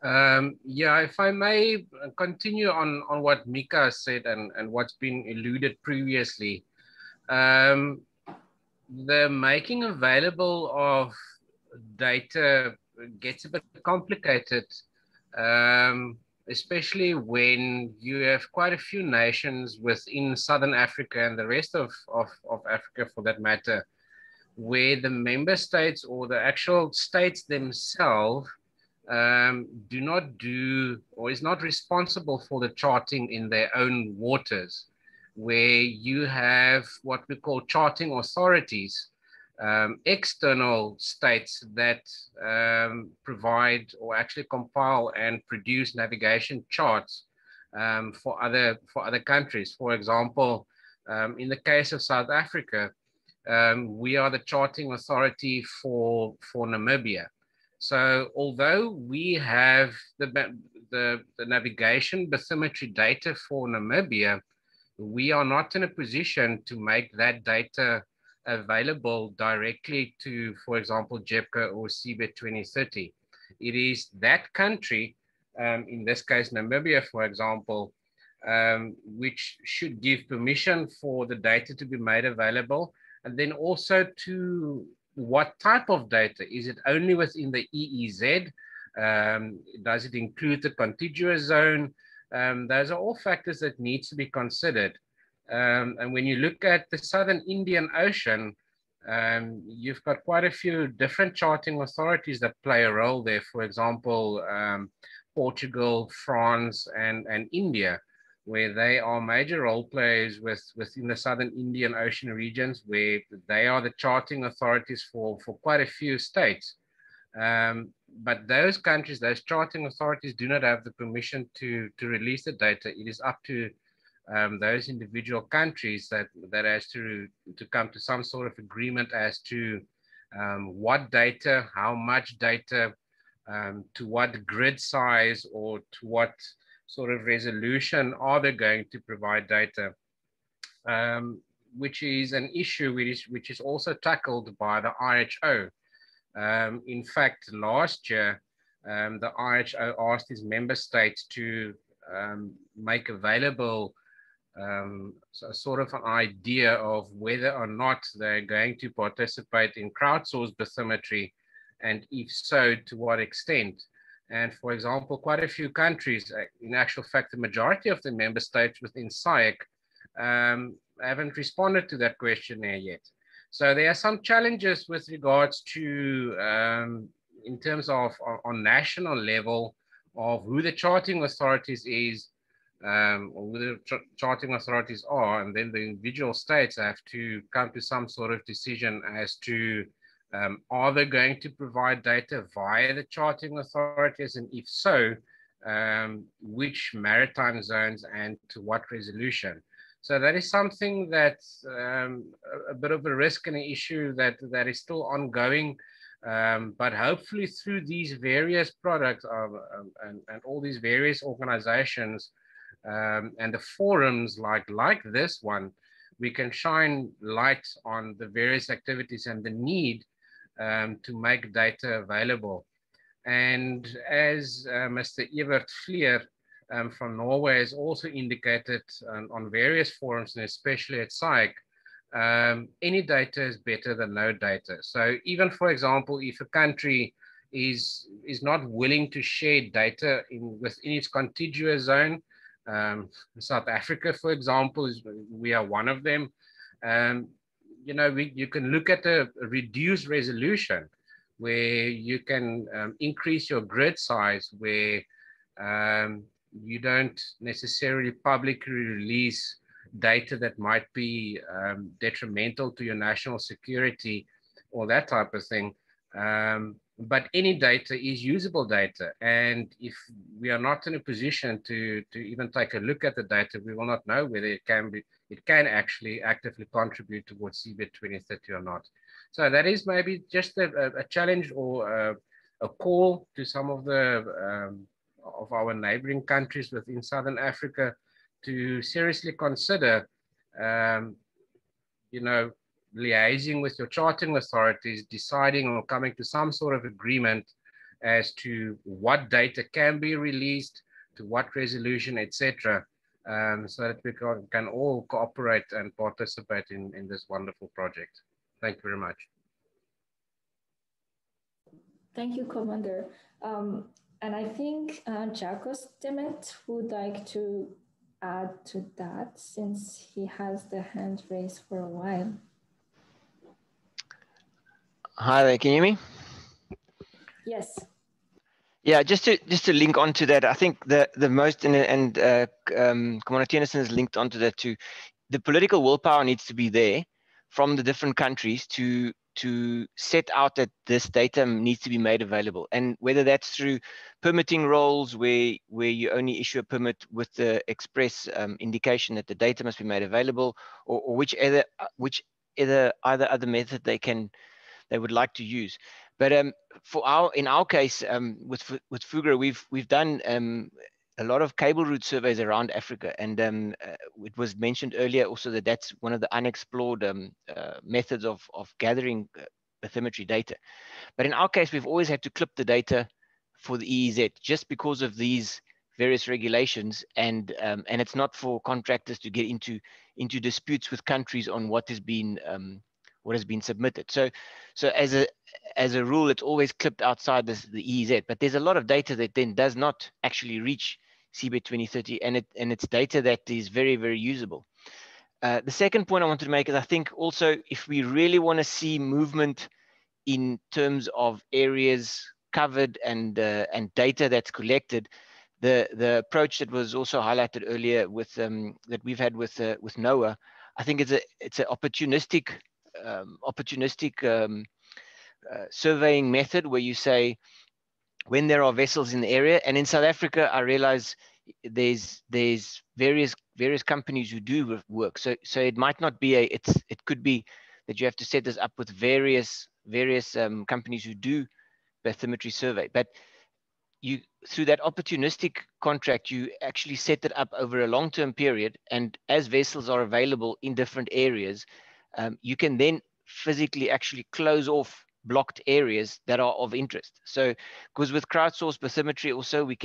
Yeah, if I may continue on what Mika said and what's been alluded previously, the making available of data gets a bit complicated, especially when you have quite a few nations within Southern Africa and the rest of Africa for that matter, where the member states or the actual states themselves do not do or is not responsible for the charting in their own waters, where you have what we call charting authorities, external states that provide or actually compile and produce navigation charts for other countries. For example, in the case of South Africa, we are the charting authority for Namibia. So although we have the navigation bathymetry data for Namibia, we are not in a position to make that data available directly to, for example, JEPCA or Seabed 2030. It is that country, in this case Namibia, for example, which should give permission for the data to be made available, and then also to what type of data. Is it only within the EEZ? Does it include the contiguous zone? Those are all factors that need to be considered. And when you look at the Southern Indian Ocean, you've got quite a few different charting authorities that play a role there. For example, Portugal, France, and India, where they are major role players within the Southern Indian Ocean regions, where they are the charting authorities for quite a few states. But those countries, those charting authorities do not have the permission to release the data. It is up to those individual countries that has to come to some sort of agreement as to what data, how much data, to what grid size, or to what sort of resolution are they going to provide data, which is an issue which is also tackled by the IHO. In fact, last year, the IHO asked its member states to make available sort of an idea of whether or not they're going to participate in crowdsourced bathymetry, and if so, to what extent. And for example, quite a few countries, in actual fact, the majority of the member states within SAIC haven't responded to that questionnaire yet. So there are some challenges with regards to, in terms of on national level, of who the charting authorities is, or who the charting authorities are, and then the individual states have to come to some sort of decision as to are they going to provide data via the charting authorities, and if so, which maritime zones and to what resolution. So that is something that's a bit of a risk and an issue that is still ongoing. But hopefully through these various products and all these various organizations and the forums like this one, we can shine light on the various activities and the need to make data available. And as Mr. Evert Vlier from Norway has also indicated on various forums, and especially at SAIC, any data is better than no data. So even, for example, if a country is not willing to share data within its contiguous zone, South Africa, for example, we are one of them. You know, you can look at a reduced resolution where you can increase your grid size, where you don't necessarily publicly release data that might be detrimental to your national security or that type of thing. But any data is usable data. And if we are not in a position to even take a look at the data, we will not know whether it can actually actively contribute towards Seabed 2030 or not. So that is maybe just a challenge or a call to some of of our neighboring countries within Southern Africa to seriously consider, you know, liaising with your chartering authorities, deciding or coming to some sort of agreement as to what data can be released, to what resolution, etc., so that we can all cooperate and participate in this wonderful project. Thank you very much. Thank you, Commander. And I think Jacques Demet would like to add to that since he has the hand raised for a while. Hi there, can you hear me? Yes. Yeah, just to link onto that, I think the most and Commander Tennyson has linked onto that too. The political willpower needs to be there from the different countries to set out that this data needs to be made available, and whether that's through permitting roles where you only issue a permit with the express indication that the data must be made available, or whichever either other method they would like to use. But in our case with FUGRA, we've done a lot of cable route surveys around Africa, and it was mentioned earlier also that that's one of the unexplored methods of gathering bathymetry data. But in our case, we've always had to clip the data for the EEZ just because of these various regulations, and it's not for contractors to get into disputes with countries on what has been submitted. So as a rule, it's always clipped outside the EEZ. But there's a lot of data that then does not actually reach Seabed 2030, and it's data that is very, very usable. The second point I wanted to make is I think also if we really want to see movement in terms of areas covered and data that's collected, the approach that was also highlighted earlier with that we've had with NOAA, I think it's an opportunistic surveying method where you say when there are vessels in the area. And in South Africa, I realize there's various companies who do work. So it might not be it could be that you have to set this up with various companies who do bathymetry survey. But through that opportunistic contract, you actually set it up over a long-term period, and as vessels are available in different areas, you can then physically actually close off blocked areas that are of interest. So because with crowdsourced bathymetry also we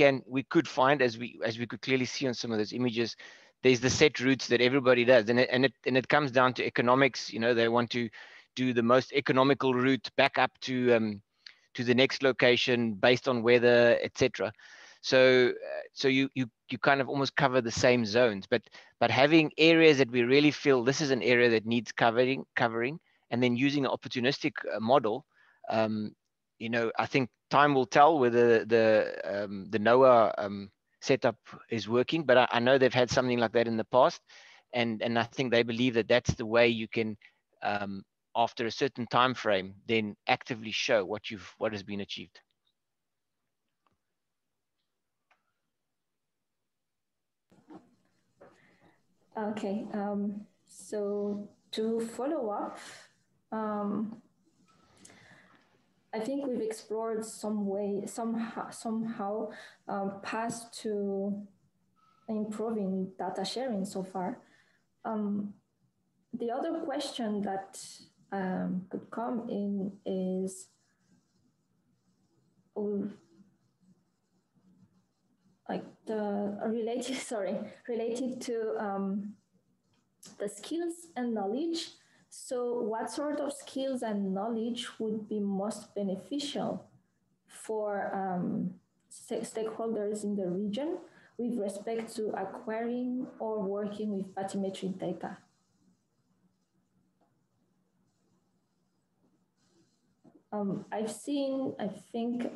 could find, as we could clearly see on some of those images, there's the set routes that everybody does, and it comes down to economics. You know, they want to do the most economical route back up to the next location based on weather, etc. So you kind of almost cover the same zones, but having areas that we really feel this is an area that needs covering, and then using an opportunistic model, you know, I think time will tell whether the NOAA setup is working, but I know they've had something like that in the past, and I think they believe that that's the way you can, after a certain time frame, then actively show what has been achieved. Okay, so to follow up, I think we've explored somehow paths to improving data sharing so far. The other question that could come in is related to the skills and knowledge. So what sort of skills and knowledge would be most beneficial for stakeholders in the region with respect to acquiring or working with bathymetric data? I've seen, I think,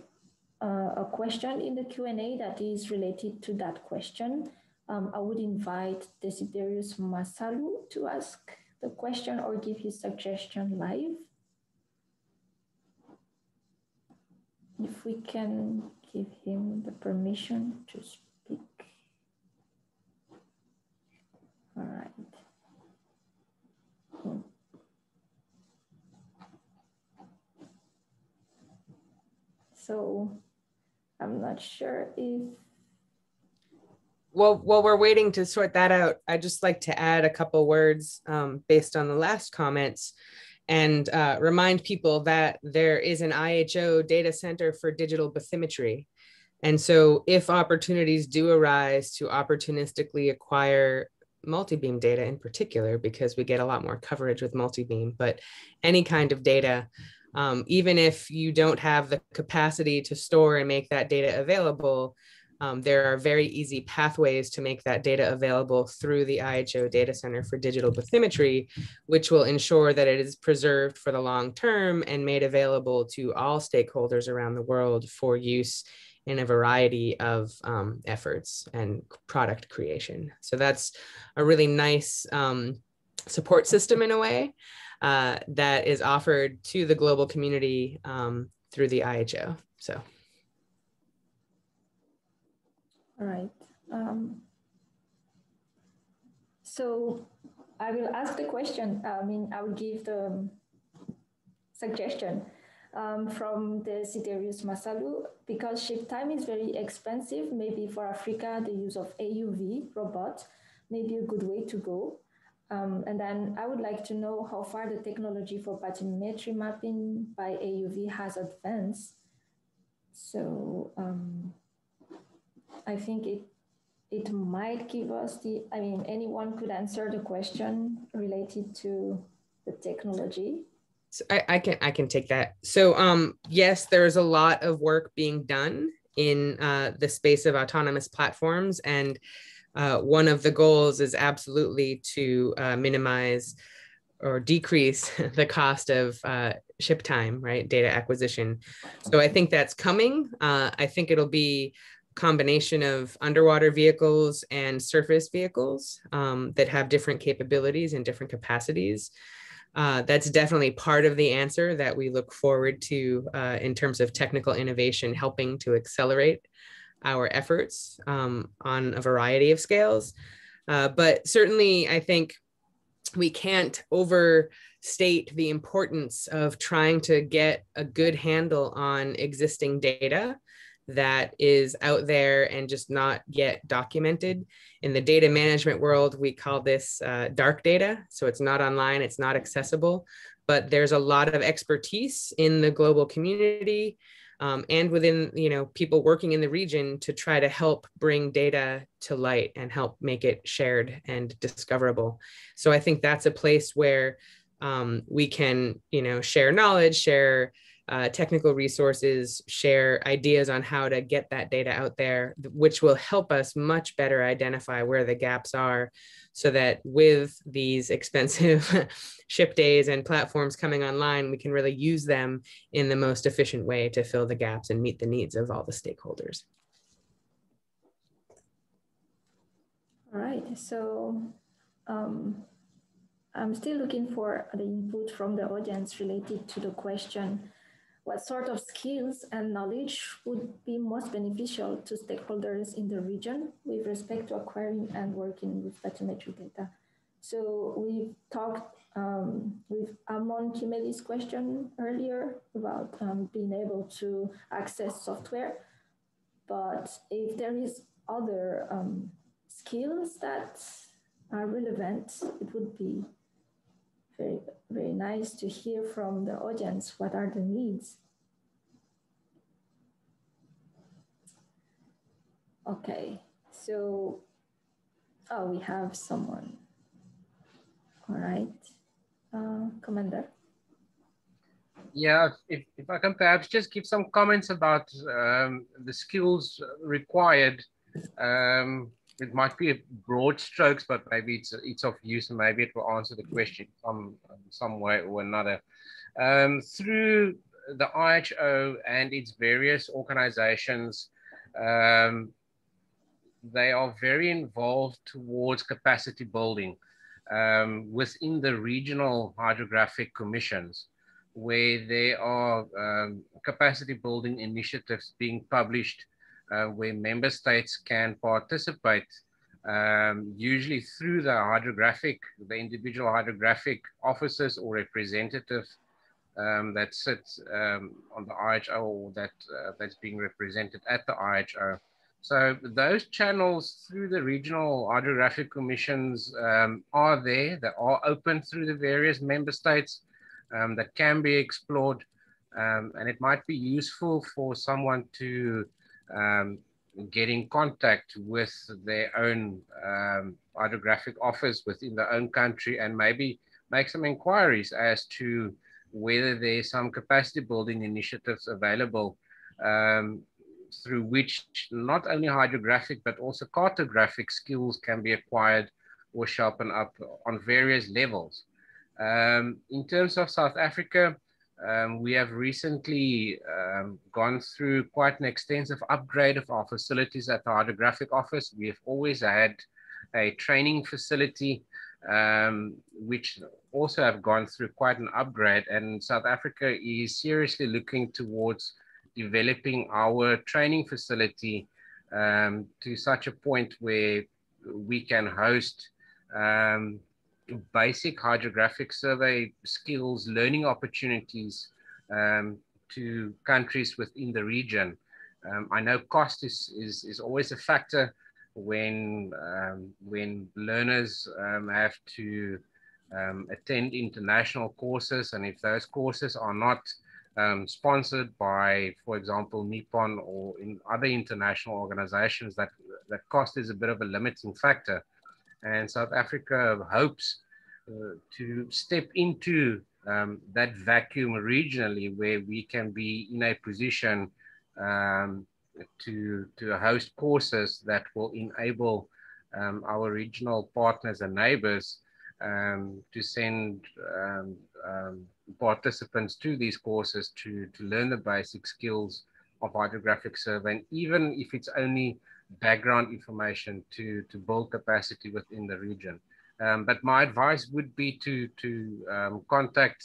a question in the Q&A that is related to that question. I would invite Desiderius Masalu to ask the question or give his suggestion live. If we can give him the permission to speak. All right. So I'm not sure if. Well, while we're waiting to sort that out, I'd just like to add a couple words based on the last comments and remind people that there is an IHO data center for digital bathymetry. And so if opportunities do arise to opportunistically acquire multi-beam data in particular, because we get a lot more coverage with multi-beam, but any kind of data, even if you don't have the capacity to store and make that data available, there are very easy pathways to make that data available through the IHO Data Center for Digital Bathymetry, which will ensure that it is preserved for the long term and made available to all stakeholders around the world for use in a variety of efforts and product creation. So that's a really nice support system in a way that is offered to the global community through the IHO. So. All right. So I will ask the question. I will give the suggestion from the Desiderius Masalu, because ship time is very expensive. Maybe for Africa, the use of AUV robot may be a good way to go. And then I would like to know how far the technology for bathymetry mapping by AUV has advanced. So I think it might give us anyone could answer the question related to the technology. So I can take that. So yes, there's a lot of work being done in the space of autonomous platforms, and one of the goals is absolutely to minimize or decrease the cost of ship time, right? Data acquisition. So I think that's coming. I think it'll be a combination of underwater vehicles and surface vehicles that have different capabilities and different capacities. That's definitely part of the answer that we look forward to in terms of technical innovation, helping to accelerate our efforts on a variety of scales. But certainly, I think we can't overstate the importance of trying to get a good handle on existing data that is out there and just not yet documented. In the data management world, we call this dark data. So it's not online, it's not accessible, but there's a lot of expertise in the global community and within people working in the region to try to help bring data to light and help make it shared and discoverable. So I think that's a place where we can share knowledge, share technical resources, share ideas on how to get that data out there, which will help us much better identify where the gaps are, so that with these expensive ship days and platforms coming online, we can really use them in the most efficient way to fill the gaps and meet the needs of all the stakeholders. All right, so I'm still looking for the input from the audience related to the question what sort of skills and knowledge would be most beneficial to stakeholders in the region with respect to acquiring and working with bathymetry data. So we've talked with Amon Kimeli's question earlier about being able to access software, but if there is other skills that are relevant, it would be very, very nice to hear from the audience what are the needs. Okay, so, oh, we have someone. All right, Commander. Yeah, if I can perhaps just give some comments about the skills required. It might be a broad strokes, but maybe it's of use, and maybe it will answer the question some way or another. Through the IHO and its various organizations, they are very involved towards capacity building within the regional hydrographic commissions, where there are capacity building initiatives being published where member states can participate, usually through the individual hydrographic officers or representatives that sit on the IHO, or that's being represented at the IHO. So those channels through the regional hydrographic commissions are there, that are open through the various member states, that can be explored. And it might be useful for someone to get in contact with their own hydrographic office within their own country, and maybe make some inquiries as to whether there's some capacity building initiatives available through which not only hydrographic but also cartographic skills can be acquired or sharpened up on various levels. In terms of South Africa, we have recently gone through quite an extensive upgrade of our facilities at the hydrographic office. We have always had a training facility, which also have gone through quite an upgrade, and South Africa is seriously looking towards developing our training facility to such a point where we can host basic hydrographic survey skills, learning opportunities to countries within the region. I know cost is always a factor when learners have to attend international courses, and if those courses are not sponsored by, for example, Nippon or in other international organizations, that cost is a bit of a limiting factor. And South Africa hopes to step into that vacuum regionally, where we can be in a position to host courses that will enable our regional partners and neighbors to send participants to these courses to learn the basic skills of hydrographic survey, and even if it's only background information to build capacity within the region. But my advice would be to contact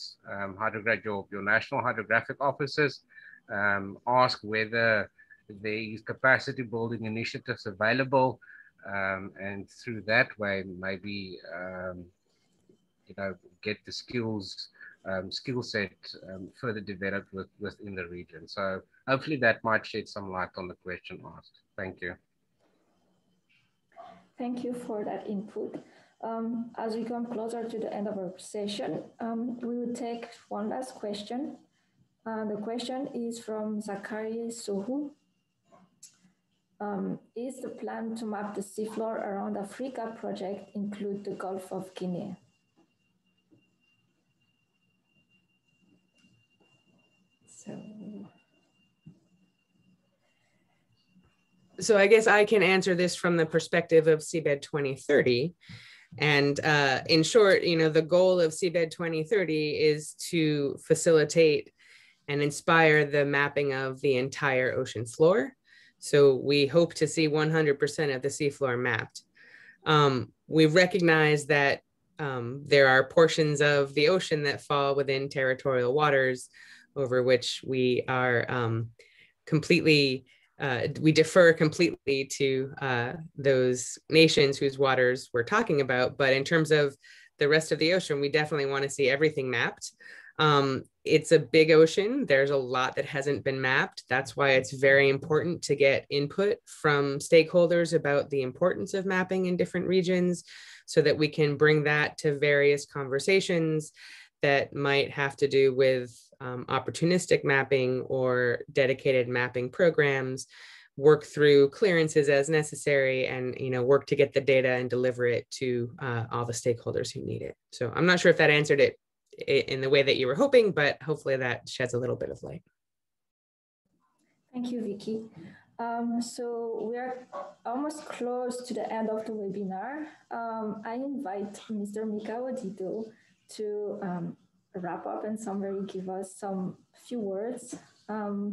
your national hydrographic officers, ask whether there is capacity building initiatives available, and through that way maybe get the skill set further developed within the region. So hopefully that might shed some light on the question asked. Thank you. Thank you for that input. As we come closer to the end of our session, we will take one last question. The question is from Zachary Sohu. Is the plan to map the seafloor around Africa project include the Gulf of Guinea? So I guess I can answer this from the perspective of Seabed 2030. And in short, the goal of Seabed 2030 is to facilitate and inspire the mapping of the entire ocean floor. So we hope to see 100% of the seafloor mapped. We recognize that there are portions of the ocean that fall within territorial waters over which we are completely, we defer completely to those nations whose waters we're talking about. But in terms of the rest of the ocean, we definitely want to see everything mapped. It's a big ocean. There's a lot that hasn't been mapped. That's why it's very important to get input from stakeholders about the importance of mapping in different regions so that we can bring that to various conversations that might have to do with opportunistic mapping or dedicated mapping programs, work through clearances as necessary, and work to get the data and deliver it to all the stakeholders who need it. So I'm not sure if that answered it in the way that you were hoping, but hopefully that sheds a little bit of light. Thank you, Vicky. So we are almost close to the end of the webinar. I invite Mr. Mikawadito to wrap up and summary, give us some few words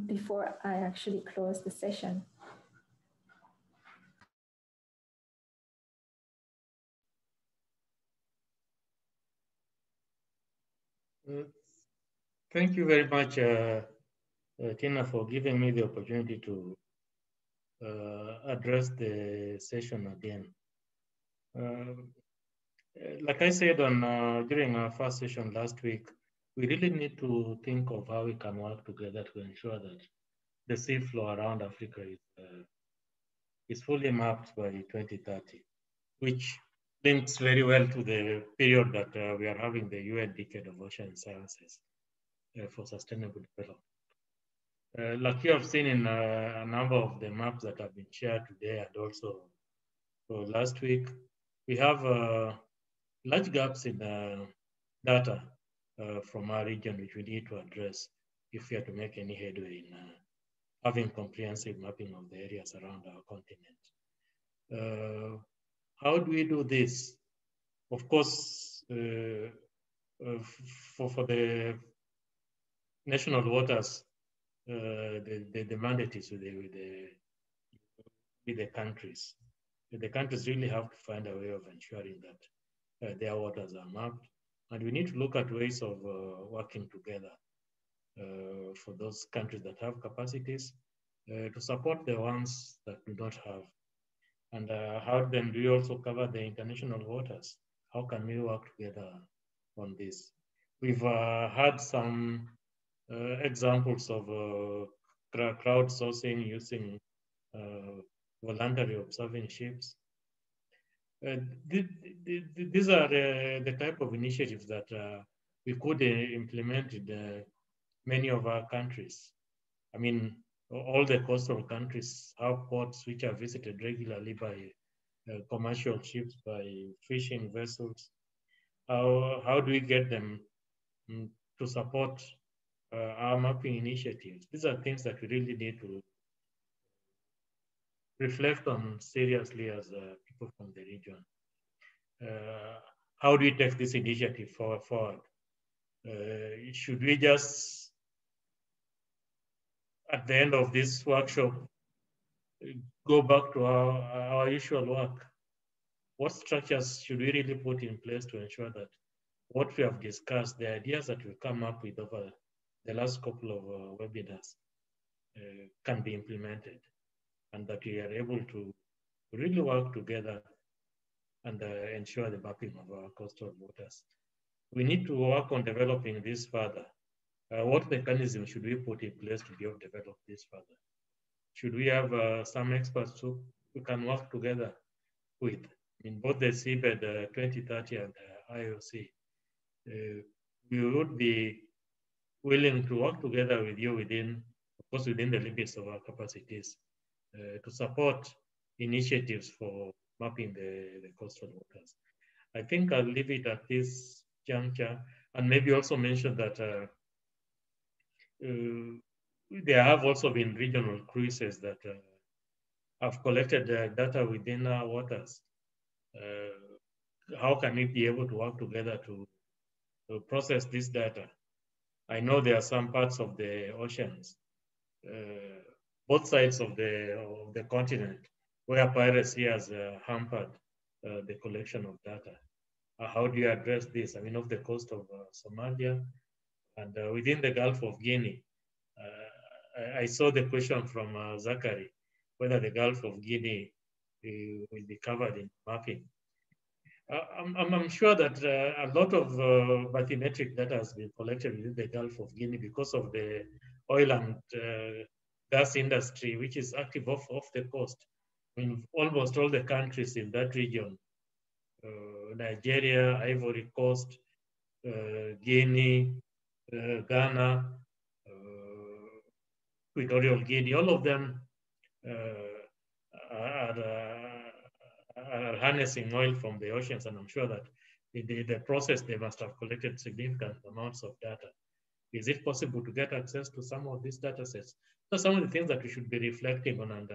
before I actually close the session. Thank you very much, Tina, for giving me the opportunity to address the session again. Like I said during our first session last week, we really need to think of how we can work together to ensure that the sea floor around Africa is fully mapped by 2030, which links very well to the period that we are having the UN Decade of Ocean Sciences for Sustainable Development. Like you have seen in a number of the maps that have been shared today and also last week, we have large gaps in data from our region, which we need to address if we are to make any headway in having comprehensive mapping of the areas around our continent. How do we do this? Of course, for the national waters, the mandate is with the countries. The countries really have to find a way of ensuring that their waters are mapped. And we need to look at ways of working together for those countries that have capacities to support the ones that do not have. And how then do we also cover the international waters? How can we work together on this? We've had some examples of crowdsourcing using voluntary observing ships. These are the type of initiatives that we could implement in many of our countries. I mean, all the coastal countries have ports which are visited regularly by commercial ships, by fishing vessels. How do we get them to support our mapping initiatives? These are things that we really need to reflect on seriously as people from the region. How do we take this initiative forward? Should we just, at the end of this workshop, go back to our usual work? What structures should we really put in place to ensure that what we have discussed, the ideas that we come up with over the last couple of webinars can be implemented, and that we are able to really work together and ensure the mapping of our coastal waters? We need to work on developing this further. What mechanism should we put in place to be able to develop this further? Should we have some experts who can work together with, in both the Seabed 2030 and IOC? We would be willing to work together with you within, of course, within the limits of our capacities to support initiatives for mapping the coastal waters. I think I'll leave it at this juncture, and maybe also mention that there have also been regional cruises that have collected data within our waters. How can we be able to work together to process this data? I know there are some parts of the oceans, both sides of the continent, where piracy has hampered the collection of data. How do you address this? I mean, off the coast of Somalia, And within the Gulf of Guinea, I saw the question from Zachary, whether the Gulf of Guinea will be covered in mapping. I'm sure that a lot of bathymetric data has been collected within the Gulf of Guinea because of the oil and gas industry, which is active off the coast. I mean, almost all the countries in that region, Nigeria, Ivory Coast, Guinea, Ghana, Equatorial Guinea, all of them are harnessing oil from the oceans, and I'm sure that in the process they must have collected significant amounts of data. Is it possible to get access to some of these data sets? So some of the things that we should be reflecting on and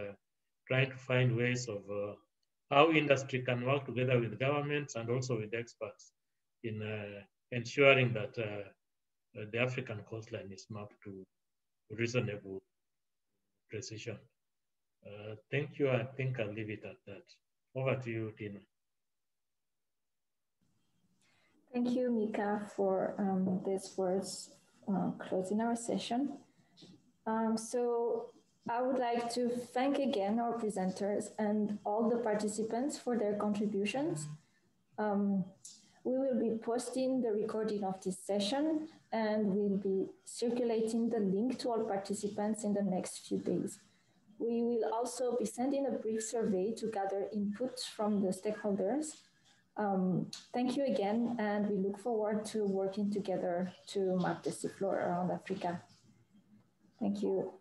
trying to find ways of how industry can work together with governments and also with experts in ensuring that the African coastline is mapped to reasonable precision. Thank you. I think I'll leave it at that. Over to you, Tina. Thank you, Mika, for these words closing our session. So I would like to thank again our presenters and all the participants for their contributions. We will be posting the recording of this session, and we'll be circulating the link to all participants in the next few days. We will also be sending a brief survey to gather input from the stakeholders. Thank you again, and we look forward to working together to map the seafloor around Africa. Thank you.